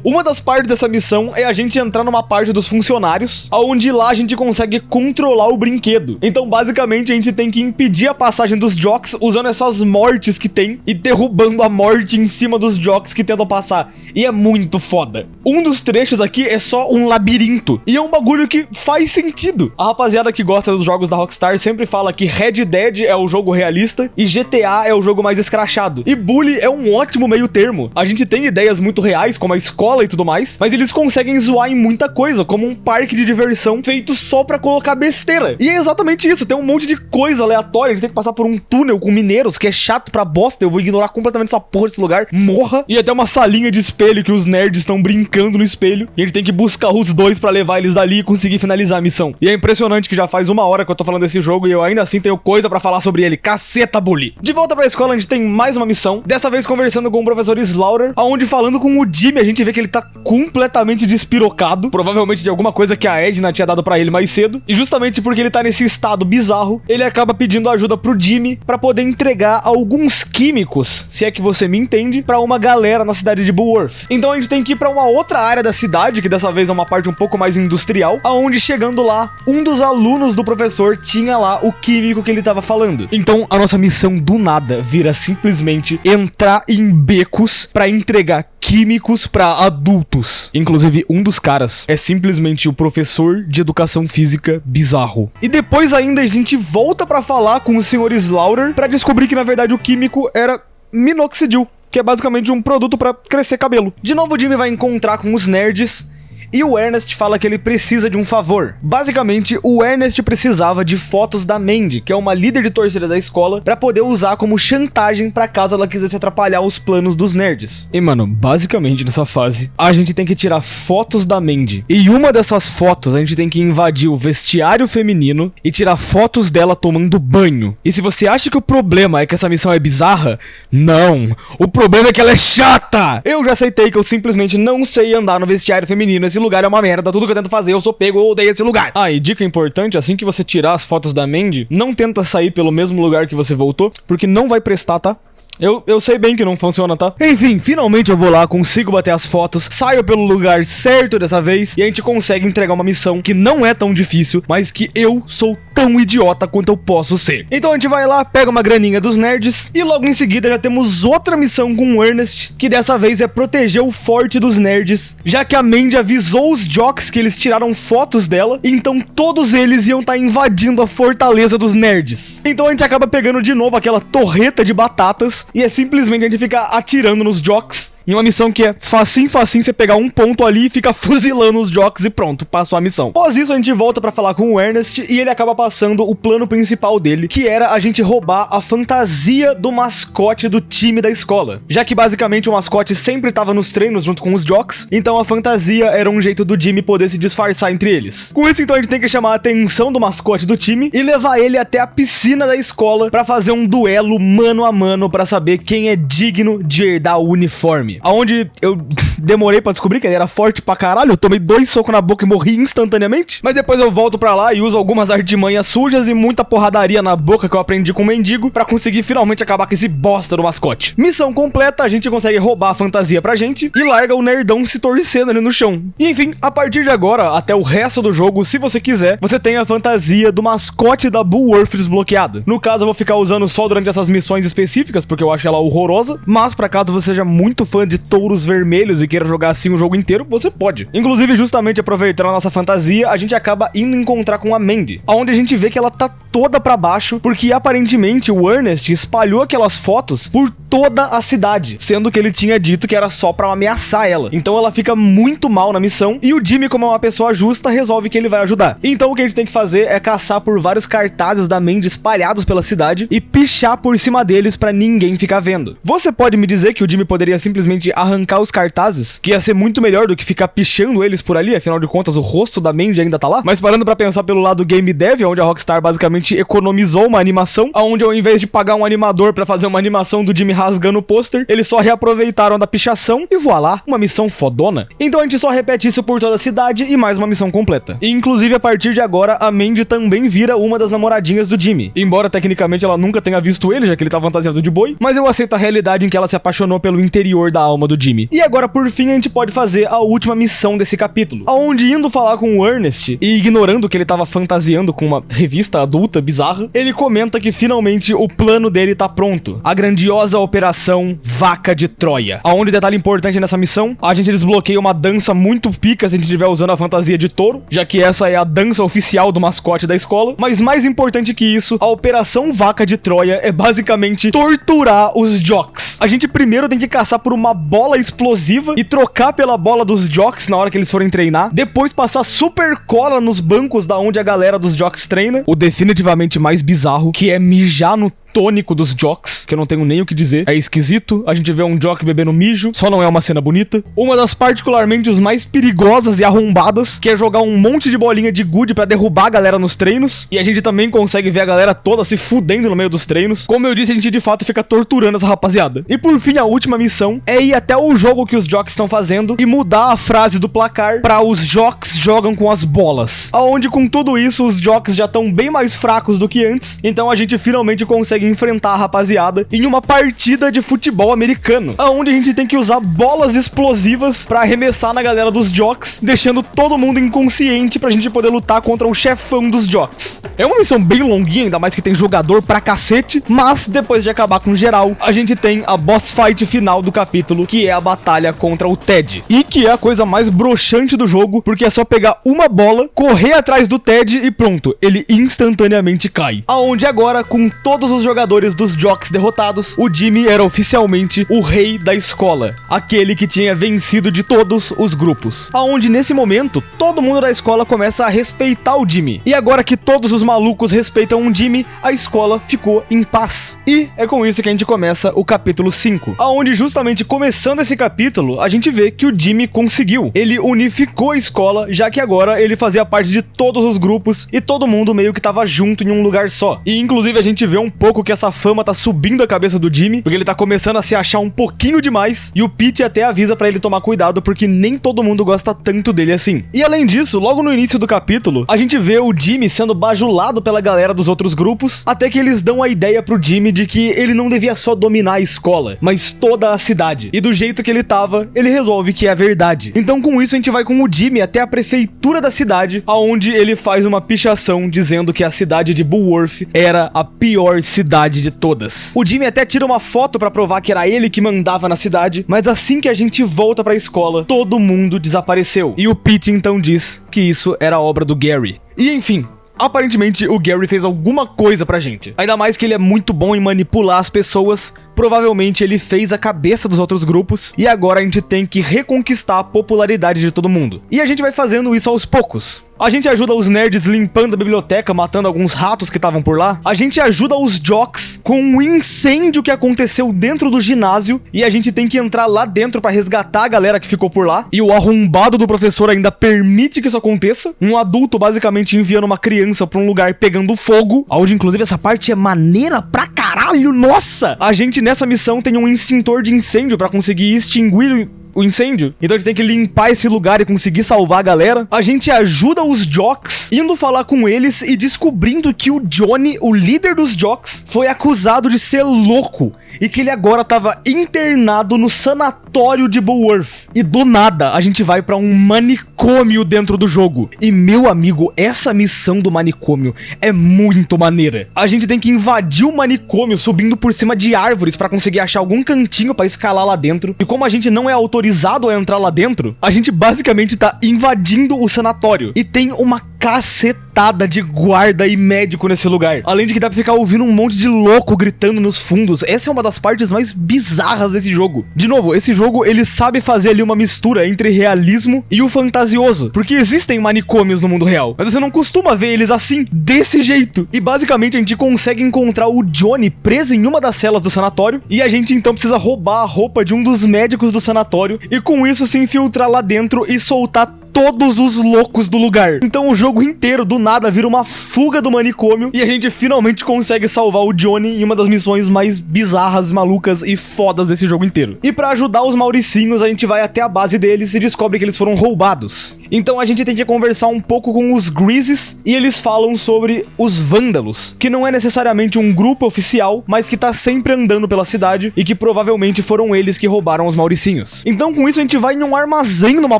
Uma das partes dessa missão é a gente entrar numa parte dos funcionários, aonde lá a gente consegue controlar o brinquedo. Então basicamente a gente tem que impedir a passagem dos jocks usando essas mortes que tem e derrubando a morte em cima dos jocks que tentam passar. E é muito foda. Um dos trechos aqui é só um labirinto, e é um bagulho que faz sentido. A rapaziada que gosta dos jogos da Rockstar sempre fala que Red Dead é o jogo realista e GTA é o jogo mais escrachado. E Bully é um ótimo meio termo. A gente tem ideias muito reais, como a escola e tudo mais, mas eles conseguem zoar em muita coisa, como um parque de diversão feito só pra colocar besteira. E é exatamente isso, tem um monte de coisa aleatória, a gente tem que passar por um túnel com mineiros, que é chato pra bosta, eu vou ignorar completamente essa porra desse lugar, morra. E até uma salinha de espelho que os nerds estão brincando no espelho, e a gente tem que buscar os dois pra levar eles dali e conseguir finalizar a missão. E é impressionante que já faz 1 hora que eu tô falando desse jogo e eu ainda assim tenho coisa pra falar sobre ele. Caceta, Bully! De volta pra escola, a gente tem mais uma missão, dessa vez conversando com o professor Slaughter, aonde falando com o Jimmy, a gente vê que ele tá completamente despirocado, provavelmente de alguma coisa que a Edna tinha dado pra ele mais cedo, e justamente porque ele tá nesse estado bizarro, ele acaba pedindo ajuda pro Jimmy pra poder entregar alguns químicos, se é que você me entende, pra uma galera na cidade de Bullworth. Então a gente tem que ir pra uma outra área da cidade, que dessa vez é uma parte um pouco mais industrial, aonde chegando lá, um dos alunos do professor tinha lá o químico que ele tava falando. Então a nossa missão do nada vira simplesmente entrar em becos pra entregar químicos pra adultos. Inclusive, um dos caras é simplesmente o professor de educação física bizarro. E depois ainda a gente volta pra falar com o Sr. Slaughter pra descobrir que na verdade o químico era minoxidil, que é basicamente um produto pra crescer cabelo. De novo o Jimmy vai encontrar com os nerds e o Ernest fala que ele precisa de um favor. Basicamente, o Ernest precisava de fotos da Mandy, que é uma líder de torcida da escola, pra poder usar como chantagem pra caso ela quisesse atrapalhar os planos dos nerds. E mano, basicamente nessa fase, a gente tem que tirar fotos da Mandy. E uma dessas fotos, a gente tem que invadir o vestiário feminino e tirar fotos dela tomando banho. E se você acha que o problema é que essa missão é bizarra, não. O problema é que ela é chata! Eu já aceitei que eu simplesmente não sei andar no vestiário feminino. Esse lugar é uma merda, tudo que eu tento fazer eu sou pego, eu odeio esse lugar. Ah, e dica importante, assim que você tirar as fotos da Mandy, não tenta sair pelo mesmo lugar que você voltou, porque não vai prestar, tá? Eu sei bem que não funciona, tá? Enfim, finalmente eu vou lá, consigo bater as fotos, saio pelo lugar certo dessa vez e a gente consegue entregar uma missão que não é tão difícil, mas que eu sou tão idiota quanto eu posso ser. Então a gente vai lá, pega uma graninha dos nerds e logo em seguida já temos outra missão com o Ernest, que dessa vez é proteger o forte dos nerds, já que a Mandy avisou os jocks que eles tiraram fotos dela, então todos eles iam estar invadindo a fortaleza dos nerds. Então a gente acaba pegando de novo aquela torreta de batatas e é simplesmente a gente ficar atirando nos jocks. Em uma missão que é facinho, você pegar um ponto ali e fica fuzilando os jocks e pronto, passou a missão. Após isso, a gente volta pra falar com o Ernest e ele acaba passando o plano principal dele, que era a gente roubar a fantasia do mascote do time da escola. Já que basicamente o mascote sempre tava nos treinos junto com os jocks, então a fantasia era um jeito do Jimmy poder se disfarçar entre eles. Com isso, então, a gente tem que chamar a atenção do mascote do time e levar ele até a piscina da escola pra fazer um duelo mano a mano pra saber quem é digno de herdar o uniforme. Aonde eu demorei pra descobrir que ele era forte pra caralho, eu tomei 2 socos na boca e morri instantaneamente. Mas depois eu volto pra lá e uso algumas artimanhas sujas e muita porradaria na boca que eu aprendi com o mendigo pra conseguir finalmente acabar com esse bosta do mascote. Missão completa, a gente consegue roubar a fantasia pra gente e larga o nerdão se torcendo ali no chão. E enfim, a partir de agora, até o resto do jogo, se você quiser, você tem a fantasia do mascote da Bullworth desbloqueada. No caso, eu vou ficar usando só durante essas missões específicas, porque eu acho ela horrorosa, mas pra caso você seja muito fã de touros vermelhos e queira jogar assim o jogo inteiro, você pode. Inclusive, justamente aproveitando a nossa fantasia, a gente acaba indo encontrar com a Mandy, onde a gente vê que ela tá toda pra baixo, porque aparentemente o Ernest espalhou aquelas fotos por toda a cidade, sendo que ele tinha dito que era só pra ameaçar ela. Então ela fica muito mal na missão e o Jimmy, como é uma pessoa justa, resolve que ele vai ajudar. Então o que a gente tem que fazer é caçar por vários cartazes da Mandy espalhados pela cidade e pichar por cima deles pra ninguém ficar vendo. Você pode me dizer que o Jimmy poderia simplesmente arrancar os cartazes, que ia ser muito melhor do que ficar pichando eles por ali, afinal de contas o rosto da Mandy ainda tá lá? Mas parando pra pensar pelo lado game dev, onde a Rockstar basicamente economizou uma animação, onde ao invés de pagar um animador pra fazer uma animação do Jimmy rasgando o pôster, eles só reaproveitaram da pichação e voilá, uma missão fodona. Então a gente só repete isso por toda a cidade e mais uma missão completa. E inclusive a partir de agora a Mandy também vira uma das namoradinhas do Jimmy. Embora tecnicamente ela nunca tenha visto ele, já que ele tá fantasiado de boi, mas eu aceito a realidade em que ela se apaixonou pelo interior da alma do Jimmy. E agora por fim a gente pode fazer a última missão desse capítulo, onde indo falar com o Ernest e ignorando que ele tava fantasiando com uma revista adulta bizarra, ele comenta que finalmente o plano dele tá pronto. A grandiosa operação Vaca de Troia. Aonde detalhe importante nessa missão, a gente desbloqueia uma dança muito pica se a gente estiver usando a fantasia de touro, já que essa é a dança oficial do mascote da escola. Mas mais importante que isso, a operação Vaca de Troia é basicamente torturar os jocks. A gente primeiro tem que caçar por uma bola explosiva e trocar pela bola dos jocks na hora que eles forem treinar. Depois passar super cola nos bancos da onde a galera dos jocks treina. O definitivamente mais bizarro, que é mijar no tônico dos jocks, que eu não tenho nem o que dizer. É esquisito, a gente vê um jock bebendo mijo, só não é uma cena bonita. Uma das particularmente os mais perigosas e arrombadas, que é jogar um monte de bolinha de gude pra derrubar a galera nos treinos. E a gente também consegue ver a galera toda se fudendo no meio dos treinos. Como eu disse, a gente de fato fica torturando essa rapaziada. E por fim, a última missão é ir até o jogo que os jocks estão fazendo e mudar a frase do placar pra os jocks jogam com as bolas. Aonde com tudo isso, os jocks já estão bem mais fracos do que antes. Então a gente finalmente consegue enfrentar a rapaziada em uma partida de futebol americano, onde a gente tem que usar bolas explosivas pra arremessar na galera dos jocks, deixando todo mundo inconsciente pra gente poder lutar contra o chefão dos jocks. É uma missão bem longuinha, ainda mais que tem jogador pra cacete, mas depois de acabar com geral, a gente tem a boss fight final do capítulo, que é a batalha contra o Ted. E que é a coisa mais broxante do jogo, porque é só pegar uma bola, correr atrás do Ted e pronto, ele instantaneamente cai. Aonde agora, com todos os jogadores dos jocks derrotados, o Jimmy era oficialmente o rei da escola, aquele que tinha vencido de todos os grupos. Aonde nesse momento, todo mundo da escola começa a respeitar o Jimmy. E agora que todos os malucos respeitam o Jimmy, a escola ficou em paz. E é com isso que a gente começa o capítulo 5, aonde justamente começando esse capítulo, a gente vê que o Jimmy conseguiu. Ele unificou a escola, já que agora ele fazia parte de todos os grupos e todo mundo meio que tava junto em um lugar só. E inclusive a gente vê um pouco que essa fama tá subindo a cabeça do Jimmy, porque ele tá começando a se achar um pouquinho demais, e o Pete até avisa pra ele tomar cuidado, porque nem todo mundo gosta tanto dele assim. E além disso, logo no início do capítulo, a gente vê o Jimmy sendo bajulado pela galera dos outros grupos, até que eles dão a ideia pro Jimmy de que ele não devia só dominar a escola, mas toda a cidade. E do jeito que ele tava, ele resolve que é verdade. Então com isso a gente vai com o Jimmy até a prefeitura da cidade, aonde ele faz uma pichação dizendo que a cidade de Bullworth era a pior cidade de todas. O Jimmy até tira uma foto pra provar que era ele que mandava na cidade, mas assim que a gente volta pra escola, todo mundo desapareceu. E o Pete então diz que isso era obra do Gary. E enfim, aparentemente o Gary fez alguma coisa pra gente. Ainda mais que ele é muito bom em manipular as pessoas. Provavelmente ele fez a cabeça dos outros grupos e agora a gente tem que reconquistar a popularidade de todo mundo. E a gente vai fazendo isso aos poucos. A gente ajuda os nerds limpando a biblioteca, matando alguns ratos que estavam por lá. A gente ajuda os jocks com um incêndio que aconteceu dentro do ginásio e a gente tem que entrar lá dentro pra resgatar a galera que ficou por lá. E o arrombado do professor ainda permite que isso aconteça. Um adulto basicamente enviando uma criança pra um lugar pegando fogo, onde inclusive essa parte é maneira pra caralho, nossa! A gente nessa missão tem um extintor de incêndio pra conseguir extinguir o incêndio, então a gente tem que limpar esse lugar e conseguir salvar a galera. A gente ajuda os jocks, indo falar com eles e descobrindo que o Johnny, o líder dos jocks, foi acusado de ser louco e que ele agora tava internado no sanatório de Bullworth. E do nada, a gente vai pra um manicômio dentro do jogo. E meu amigo, essa missão do manicômio é muito maneira. A gente tem que invadir o manicômio subindo por cima de árvores pra conseguir achar algum cantinho pra escalar lá dentro. E como a gente não é autorizado a entrar lá dentro, a gente basicamente tá invadindo o sanatório. E tem uma cacetada de guarda e médico nesse lugar. Além de que dá pra ficar ouvindo um monte de louco gritando nos fundos. Essa é uma das partes mais bizarras desse jogo. De novo, esse jogo, ele sabe fazer ali uma mistura entre realismo e o fantasioso. Porque existem manicômios no mundo real, mas você não costuma ver eles assim, desse jeito. E basicamente a gente consegue encontrar o Johnny preso em uma das celas do sanatório. E a gente então precisa roubar a roupa de um dos médicos do sanatório. E com isso se infiltrar lá dentro e soltar todos os loucos do lugar. Então o jogo inteiro, do nada, vira uma fuga do manicômio e a gente finalmente consegue salvar o Johnny em uma das missões mais bizarras, malucas e fodas desse jogo inteiro. E pra ajudar os Mauricinhos, a gente vai até a base deles e descobre que eles foram roubados. Então a gente tem que conversar um pouco com os Grizzes e eles falam sobre os Vândalos, que não é necessariamente um grupo oficial, mas que tá sempre andando pela cidade e que provavelmente foram eles que roubaram os Mauricinhos. Então com isso a gente vai em um armazém numa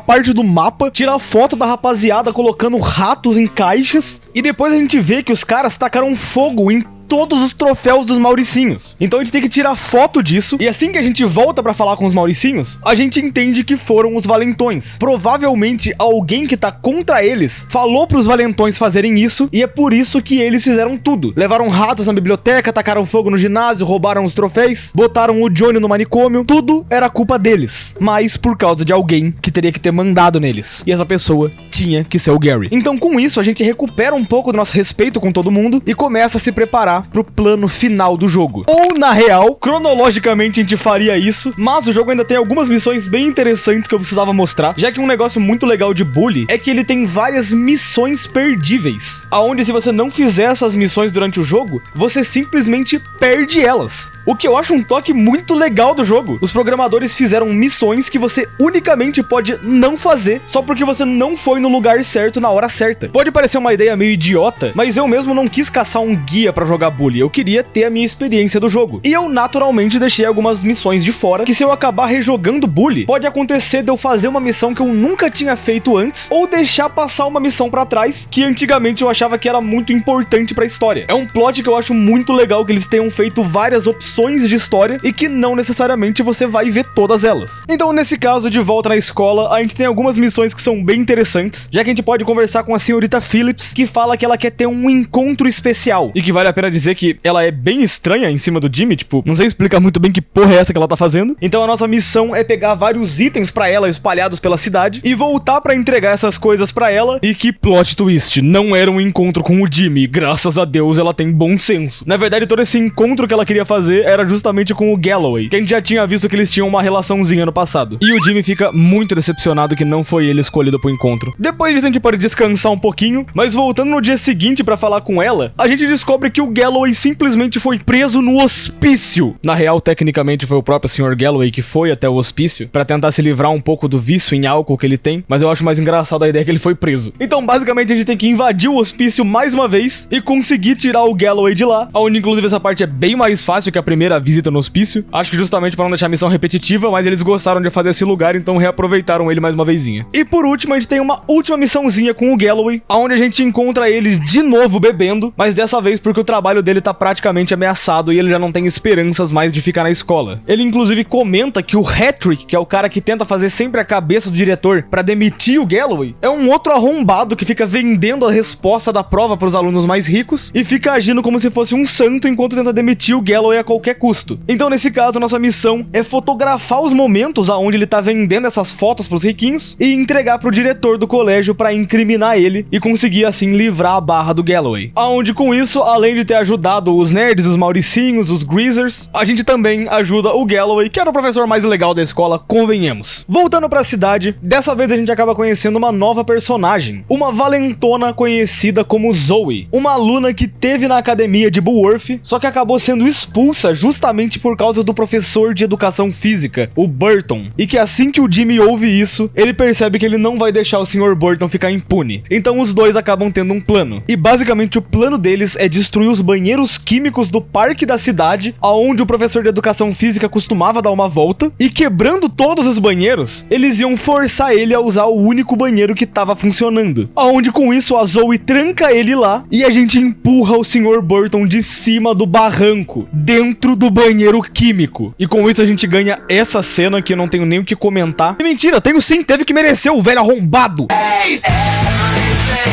parte do mapa, tira foto da rapaziada colocando ratos em caixas e depois a gente vê que os caras tacaram fogo em todos os troféus dos Mauricinhos. Então a gente tem que tirar foto disso e assim que a gente volta pra falar com os Mauricinhos, a gente entende que foram os Valentões. Provavelmente alguém que tá contra eles falou pros Valentões fazerem isso e é por isso que eles fizeram tudo. Levaram ratos na biblioteca, tacaram fogo no ginásio, roubaram os troféus, botaram o Johnny no manicômio. Tudo era culpa deles, mas por causa de alguém que teria que ter mandado neles. E essa pessoa tinha que ser o Gary. Então com isso a gente recupera um pouco do nosso respeito com todo mundo e começa a se preparar pro plano final do jogo. Ou, na real, cronologicamente a gente faria isso, mas o jogo ainda tem algumas missões bem interessantes que eu precisava mostrar, já que um negócio muito legal de Bully é que ele tem várias missões perdíveis, aonde se você não fizer essas missões durante o jogo, você simplesmente perde elas. O que eu acho um toque muito legal do jogo. Os programadores fizeram missões que você unicamente pode não fazer só porque você não foi no lugar certo na hora certa. Pode parecer uma ideia meio idiota, mas eu mesmo não quis caçar um guia pra jogar Bully, eu queria ter a minha experiência do jogo. E eu naturalmente deixei algumas missões de fora, que se eu acabar rejogando Bully, pode acontecer de eu fazer uma missão que eu nunca tinha feito antes, ou deixar passar uma missão pra trás, que antigamente eu achava que era muito importante pra história. É um plot que eu acho muito legal, que eles tenham feito várias opções de história, e que não necessariamente você vai ver todas elas. Então nesse caso, de volta na escola, a gente tem algumas missões que são bem interessantes, já que a gente pode conversar com a senhorita Phillips, que fala que ela quer ter um encontro especial, e que vale a pena dizer que ela é bem estranha em cima do Jimmy, tipo, não sei explicar muito bem que porra é essa que ela tá fazendo. Então a nossa missão é pegar vários itens pra ela espalhados pela cidade e voltar pra entregar essas coisas pra ela. E que plot twist, não era um encontro com o Jimmy, graças a Deus ela tem bom senso. Na verdade, todo esse encontro que ela queria fazer era justamente com o Galloway, que a gente já tinha visto que eles tinham uma relaçãozinha no passado. E o Jimmy fica muito decepcionado que não foi ele escolhido pro encontro. Depois disso a gente pode descansar um pouquinho, mas voltando no dia seguinte pra falar com ela, a gente descobre que o Galloway simplesmente foi preso no hospício. Na real, tecnicamente foi o próprio Sr. Galloway que foi até o hospício pra tentar se livrar um pouco do vício em álcool que ele tem, mas eu acho mais engraçado a ideia que ele foi preso. Então basicamente a gente tem que invadir o hospício mais uma vez e conseguir tirar o Galloway de lá, onde inclusive essa parte é bem mais fácil que a primeira visita no hospício. Acho que justamente pra não deixar a missão repetitiva, mas eles gostaram de fazer esse lugar, então reaproveitaram ele mais uma vezinha. E por último a gente tem uma última missãozinha com o Galloway, onde a gente encontra ele de novo bebendo, mas dessa vez porque o trabalho dele tá praticamente ameaçado e ele já não tem esperanças mais de ficar na escola. Ele inclusive comenta que o Hattrick, que é o cara que tenta fazer sempre a cabeça do diretor pra demitir o Galloway, é um outro arrombado que fica vendendo a resposta da prova pros alunos mais ricos e fica agindo como se fosse um santo enquanto tenta demitir o Galloway a qualquer custo. Então nesse caso nossa missão é fotografar os momentos aonde ele tá vendendo essas fotos pros riquinhos e entregar pro diretor do colégio pra incriminar ele e conseguir assim livrar a barra do Galloway. Aonde com isso, além de ter ajudado os nerds, os Mauricinhos, os Greasers, a gente também ajuda o Galloway, que era o professor mais legal da escola, convenhamos. Voltando pra cidade, dessa vez a gente acaba conhecendo uma nova personagem, uma valentona conhecida como Zoe, uma aluna que teve na academia de Bullworth, só que acabou sendo expulsa justamente por causa do professor de educação física, o Burton, e que assim que o Jimmy ouve isso, ele percebe que ele não vai deixar o Sr. Burton ficar impune. Então os dois acabam tendo um plano, e basicamente o plano deles é destruir os banheiros químicos do parque da cidade, aonde o professor de educação física costumava dar uma volta, e quebrando todos os banheiros, eles iam forçar ele a usar o único banheiro que tava funcionando. Aonde com isso a Zoe tranca ele lá, e a gente empurra o Sr. Burton de cima do barranco, dentro do banheiro químico. E com isso a gente ganha essa cena que eu não tenho nem o que comentar. E mentira, tenho sim, teve que merecer o velho arrombado.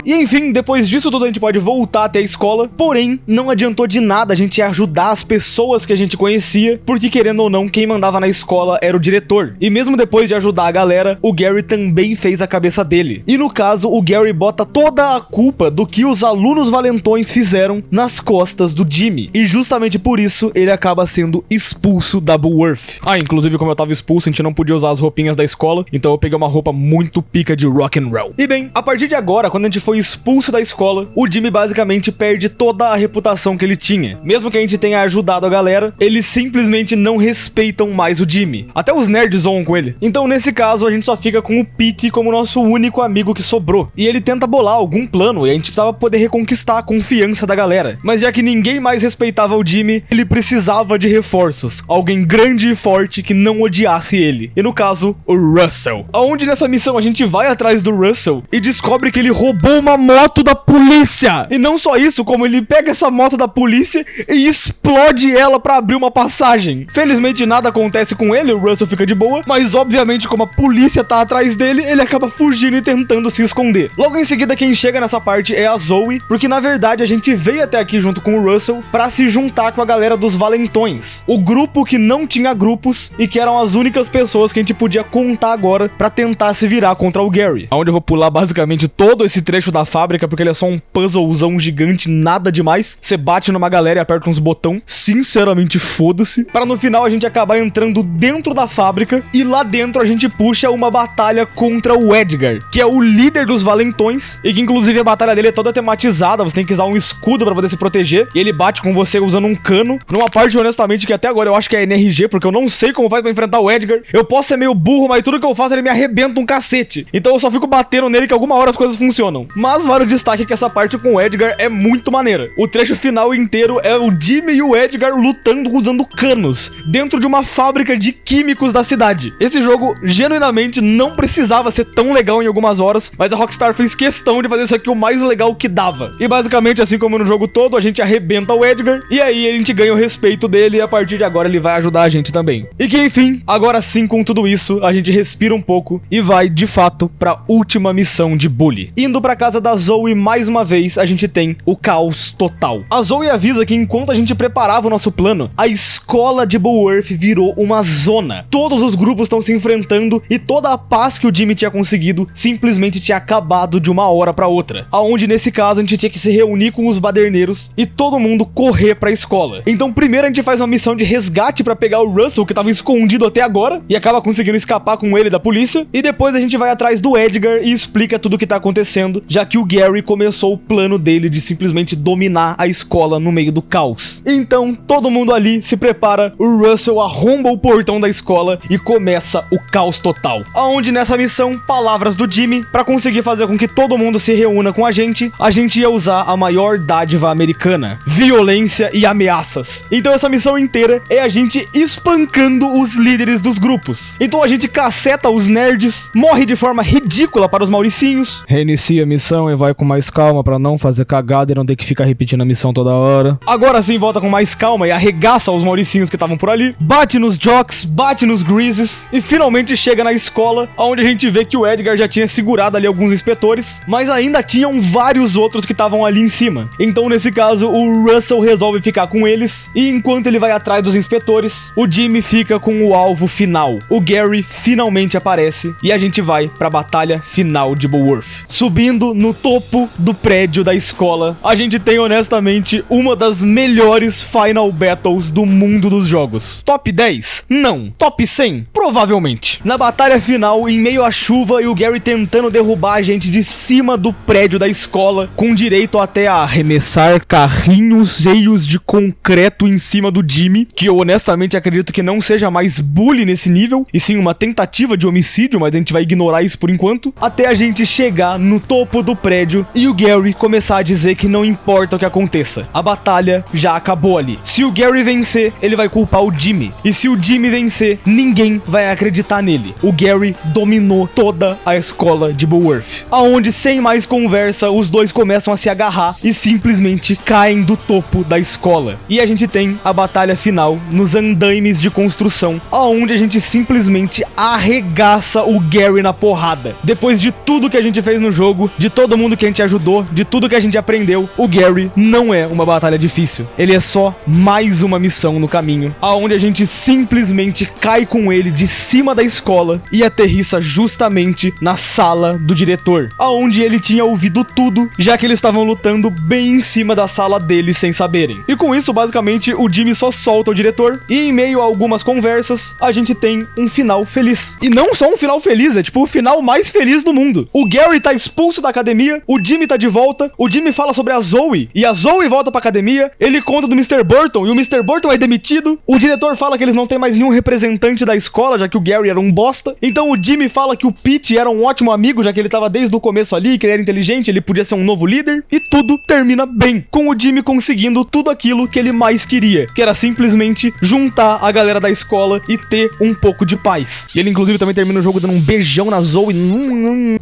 E enfim, depois disso tudo a gente pode voltar até a escola, porém, não adiantou de nada a gente ajudar as pessoas que a gente conhecia, porque querendo ou não, quem mandava na escola era o diretor. E mesmo depois de ajudar a galera, o Gary também fez a cabeça dele. E no caso, o Gary bota toda a culpa do que os alunos valentões fizeram nas costas do Jimmy. E justamente por isso, ele acaba sendo expulso da Bullworth. Ah, inclusive como eu tava expulso, a gente não podia usar as roupinhas da escola, então eu peguei uma roupa muito pica de rock and roll. E bem, a partir de agora, quando a gente foi expulso da escola, o Jimmy basicamente perde toda a reputação que ele tinha. Mesmo que a gente tenha ajudado a galera, eles simplesmente não respeitam mais o Jimmy. Até os nerds zoam com ele. Então nesse caso, a gente só fica com o Pete como nosso único amigo que sobrou. E ele tenta bolar algum plano e a gente precisava poder reconquistar a confiança da galera. Mas já que ninguém mais respeitava o Jimmy, ele precisava de reforços. Alguém grande e forte que não odiasse ele. E no caso, o Russell. Onde nessa missão a gente vai atrás do Russell e descobre que ele roubou uma moto da polícia. E não só isso, como ele pega essa moto da polícia e explode ela pra abrir uma passagem. Felizmente nada acontece com ele, o Russell fica de boa, mas obviamente como a polícia tá atrás dele, ele acaba fugindo e tentando se esconder. Logo em seguida quem chega nessa parte é a Zoe, porque na verdade a gente veio até aqui junto com o Russell pra se juntar com a galera dos valentões. O grupo que não tinha grupos e que eram as únicas pessoas que a gente podia contar agora pra tentar se virar contra o Gary. Onde eu vou pular basicamente todo esse trecho da fábrica, porque ele é só um puzzlezão gigante, nada demais. Você bate numa galera e aperta uns botão, sinceramente foda-se, para no final a gente acabar entrando dentro da fábrica e lá dentro a gente puxa uma batalha contra o Edgar, que é o líder dos valentões e que inclusive a batalha dele é toda tematizada, você tem que usar um escudo para poder se proteger e ele bate com você usando um cano, numa parte honestamente que até agora eu acho que é NRG, porque eu não sei como faz pra enfrentar o Edgar. Eu posso ser meio burro, mas tudo que eu faço ele me arrebenta um cacete, então eu só fico batendo nele que alguma hora as coisas funcionam. Mas vale o destaque que essa parte com o Edgar é muito maneira. O trecho final inteiro é o Jimmy e o Edgar lutando usando canos dentro de uma fábrica de químicos da cidade. Esse jogo genuinamente não precisava ser tão legal em algumas horas, mas a Rockstar fez questão de fazer isso aqui o mais legal que dava. E basicamente, assim como no jogo todo, a gente arrebenta o Edgar e aí a gente ganha o respeito dele e a partir de agora ele vai ajudar a gente também. E que enfim, agora sim com tudo isso, a gente respira um pouco e vai de fato pra última missão de Bully. Indo pra casa da Zoe mais uma vez, a gente tem o caos total. A Zoe avisa que enquanto a gente preparava o nosso plano, a escola de Bullworth virou uma zona. Todos os grupos estão se enfrentando e toda a paz que o Jimmy tinha conseguido simplesmente tinha acabado de uma hora pra outra. Aonde nesse caso a gente tinha que se reunir com os baderneiros e todo mundo correr pra escola. Então primeiro a gente faz uma missão de resgate pra pegar o Russell, que tava escondido até agora, e acaba conseguindo escapar com ele da polícia. E depois a gente vai atrás do Edgar e explica tudo o que tá acontecendo, já que o Gary começou o plano dele de simplesmente dominar a escola no meio do caos. Então todo mundo ali se prepara, o Russell arromba o portão da escola e começa o caos total. Aonde nessa missão, palavras do Jimmy, pra conseguir fazer com que todo mundo se reúna com a gente ia usar a maior dádiva americana: violência e ameaças. Então essa missão inteira é a gente espancando os líderes dos grupos. Então a gente caceta os nerds, morre de forma ridícula para os mauricinhos, reinicia a missão e vai com mais calma pra não fazer cagada e não ter que ficar repetindo a missão toda hora. Agora sim volta com mais calma e arregaça os mauricinhos que estavam por ali, bate nos jocks, bate nos greases e finalmente chega na escola, onde a gente vê que o Edgar já tinha segurado ali alguns inspetores, mas ainda tinham vários outros que estavam ali em cima. Então nesse caso o Russell resolve ficar com eles e enquanto ele vai atrás dos inspetores, o Jimmy fica com o alvo final. O Gary finalmente aparece e a gente vai pra batalha final de Bullworth. Subindo no topo do prédio da escola, a gente tem honestamente uma das melhores Final Battles do mundo dos jogos. Top 10? Não. Top 100? Provavelmente. Na batalha final, em meio à chuva e o Gary tentando derrubar a gente de cima do prédio da escola, com direito até a arremessar carrinhos cheios de concreto em cima do Jimmy, que eu honestamente acredito que não seja mais bully nesse nível, e sim uma tentativa de homicídio, mas a gente vai ignorar isso por enquanto, até a gente chegar no topo do prédio e o Gary começar a dizer que não importa o que aconteça, a batalha já acabou ali. Se o Gary vencer, ele vai culpar o Jimmy, e se o Jimmy vencer, ninguém vai acreditar nele. O Gary dominou toda a escola de Bullworth, aonde sem mais conversa, os dois começam a se agarrar e simplesmente caem do topo da escola. E a gente tem a batalha final nos andaimes de construção, aonde a gente simplesmente arregaça o Gary na porrada. Depois de tudo que a gente fez no jogo, de todo mundo que a gente ajudou, de tudo que a gente aprendeu, o Gary não é uma batalha difícil. Ele é só mais uma missão no caminho, aonde a gente simplesmente cai com ele de cima da escola e aterrissa justamente na sala do diretor, aonde ele tinha ouvido tudo, já que eles estavam lutando bem em cima da sala dele sem saberem. E com isso, basicamente, o Jimmy só solta o diretor e em meio a algumas conversas, a gente tem um final feliz. E não só um final feliz, é tipo o final mais feliz do mundo. O Gary tá expulso da academia, o Jimmy tá de volta, o Jimmy fala sobre a Zoe e a Zoe volta pra academia, ele conta do Mr. Burton e o Mr. Burton é demitido, o diretor fala que eles não têm mais nenhum representante da escola, já que o Gary era um bosta, então o Jimmy fala que o Pete era um ótimo amigo, já que ele tava desde o começo ali, que ele era inteligente, ele podia ser um novo líder, e tudo termina bem, com o Jimmy conseguindo tudo aquilo que ele mais queria, que era simplesmente juntar a galera da escola e ter um pouco de paz. E ele inclusive também termina o jogo dando um beijão na Zoe.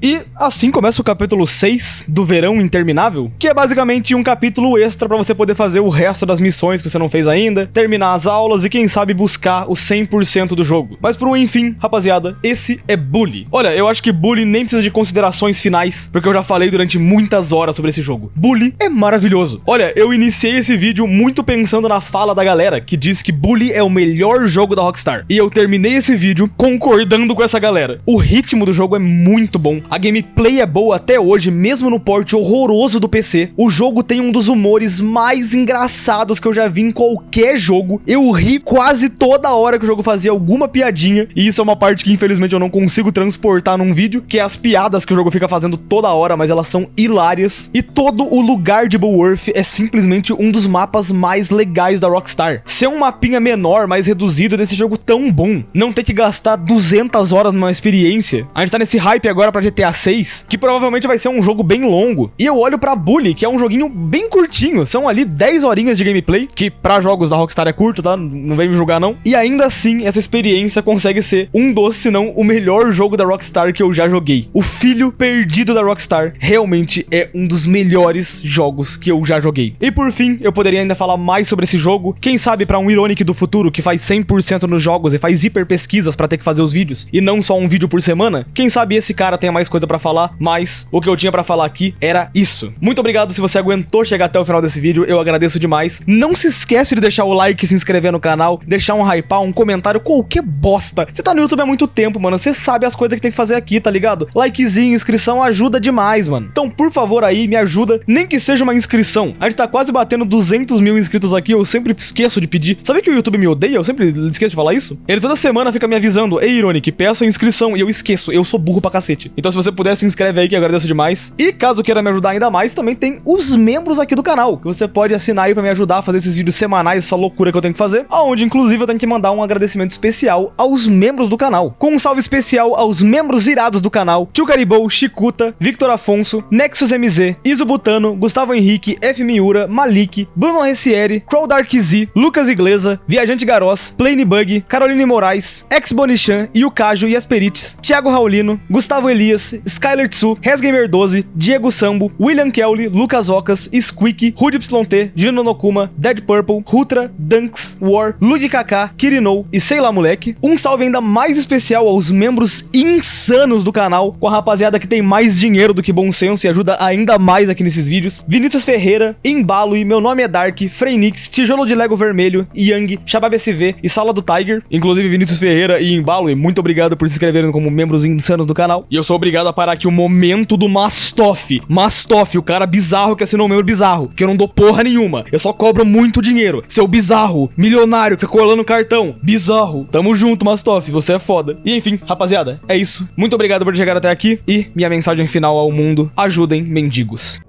E assim começa o capítulo 6 do Verão Interminável, que é basicamente um capítulo extra pra você poder fazer o resto das missões que você não fez ainda, terminar as aulas e quem sabe buscar o 100% do jogo. Mas por um enfim, rapaziada, esse é Bully. Olha, eu acho que Bully nem precisa de considerações finais, porque eu já falei durante muitas horas sobre esse jogo. Bully é maravilhoso. Olha, eu iniciei esse vídeo muito pensando na fala da galera, que diz que Bully é o melhor jogo da Rockstar. E eu terminei esse vídeo concordando com essa galera. O ritmo do jogo é muito bom, a gameplay é boa até hoje, mesmo no port horroroso do PC. O jogo tem um dos humores mais engraçados que eu já vi em qualquer jogo. Eu ri quase toda hora que o jogo fazia alguma piadinha, e isso é uma parte que infelizmente eu não consigo transportar num vídeo, que é as piadas que o jogo fica fazendo toda hora, mas elas são hilárias. E todo o lugar de Bullworth é simplesmente um dos mapas mais legais da Rockstar. Ser um mapinha menor, mais reduzido desse jogo tão bom, não ter que gastar 200 horas numa experiência. A gente tá nesse hype agora pra GTA 6, que provavelmente vai ser um jogo bem longo. E eu olho pra Bully, que é um joguinho bem curtinho, são ali 10 horinhas de gameplay, que pra jogos da Rockstar é curto, tá? Não vem me julgar não. E ainda assim, essa experiência consegue ser um dos, se não o melhor jogo da Rockstar que eu já joguei. O filho perdido da Rockstar realmente é um dos melhores jogos que eu já joguei. E por fim, eu poderia ainda falar mais sobre esse jogo, quem sabe pra um Ironic do futuro que faz 100% nos jogos e faz hiper pesquisas pra ter que fazer os vídeos, e não só um vídeo por semana, quem sabe esse cara tenha mais coisa pra falar, mas o que eu tinha pra falar aqui era isso. Muito obrigado se você aguentou chegar até o final desse vídeo, eu agradeço demais. Não se esquece de deixar o like, se inscrever no canal, deixar um hypar, um comentário, qualquer bosta. Você tá no YouTube há muito tempo, mano, você sabe as coisas que tem que fazer aqui, tá ligado? Likezinho, inscrição ajuda demais, mano. Então, por favor aí, me ajuda, nem que seja uma inscrição. A gente tá quase batendo 200 mil inscritos aqui, eu sempre esqueço de pedir. Sabe que o YouTube me odeia? Eu sempre esqueço de falar isso. Ele toda semana fica me avisando, ei, Ironic, peça a inscrição, e eu esqueço, eu sou burro pra cacete. Então se você puder, se inscreve aí que eu agradeço demais. E caso queira me ajudar ainda mais, também tem os membros aqui do canal, que você pode assinar aí pra me ajudar a fazer esses vídeos semanais, essa loucura que eu tenho que fazer, aonde inclusive eu tenho que mandar um agradecimento especial aos membros do canal. Com um salve especial aos membros irados do canal, Tio Caribou, Chicuta, Victor Afonso, Nexus MZ, Iso Butano, Gustavo Henrique, F. Miura, Malik, Bruno Ressieri, Crow Dark Z, Lucas Iglesa, Viajante Garoz, Planebug, Caroline Moraes, Ex Bonichan, Yukajo e Asperites, Thiago Raulino, Gustavo Elias, Skyler Tsu, Resgamer 12, Diego Sambo, William Kelly, Lucas Ocas, Squeak, Rudy YT, Gino Nokuma, Dead Purple, Rutra, Dunks, War, Lud KK, Kirinou e sei lá moleque. Um salve ainda mais especial aos membros insanos do canal, com a rapaziada que tem mais dinheiro do que bom senso e ajuda ainda mais aqui nesses vídeos. Vinícius Ferreira, Embalo e Meu Nome é Dark, Freinix, Tijolo de Lego Vermelho, Yang, Shabab SV e Sala do Tiger. Inclusive Vinícius Ferreira e Embalo, e muito obrigado por se inscreverem como membros insanos do canal. E eu sou obrigado a parar aqui o momento do Mastoff. Mastoff, o cara bizarro que assinou um membro bizarro, que eu não dou porra nenhuma, eu só cobro muito dinheiro. Seu bizarro, milionário, que fica colando cartão, bizarro. Tamo junto, Mastoff, você é foda. E enfim, rapaziada, é isso. Muito obrigado por chegar até aqui e minha mensagem final ao mundo: ajudem mendigos.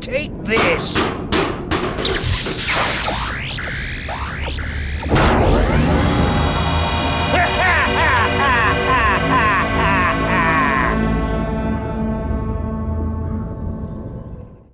Take this.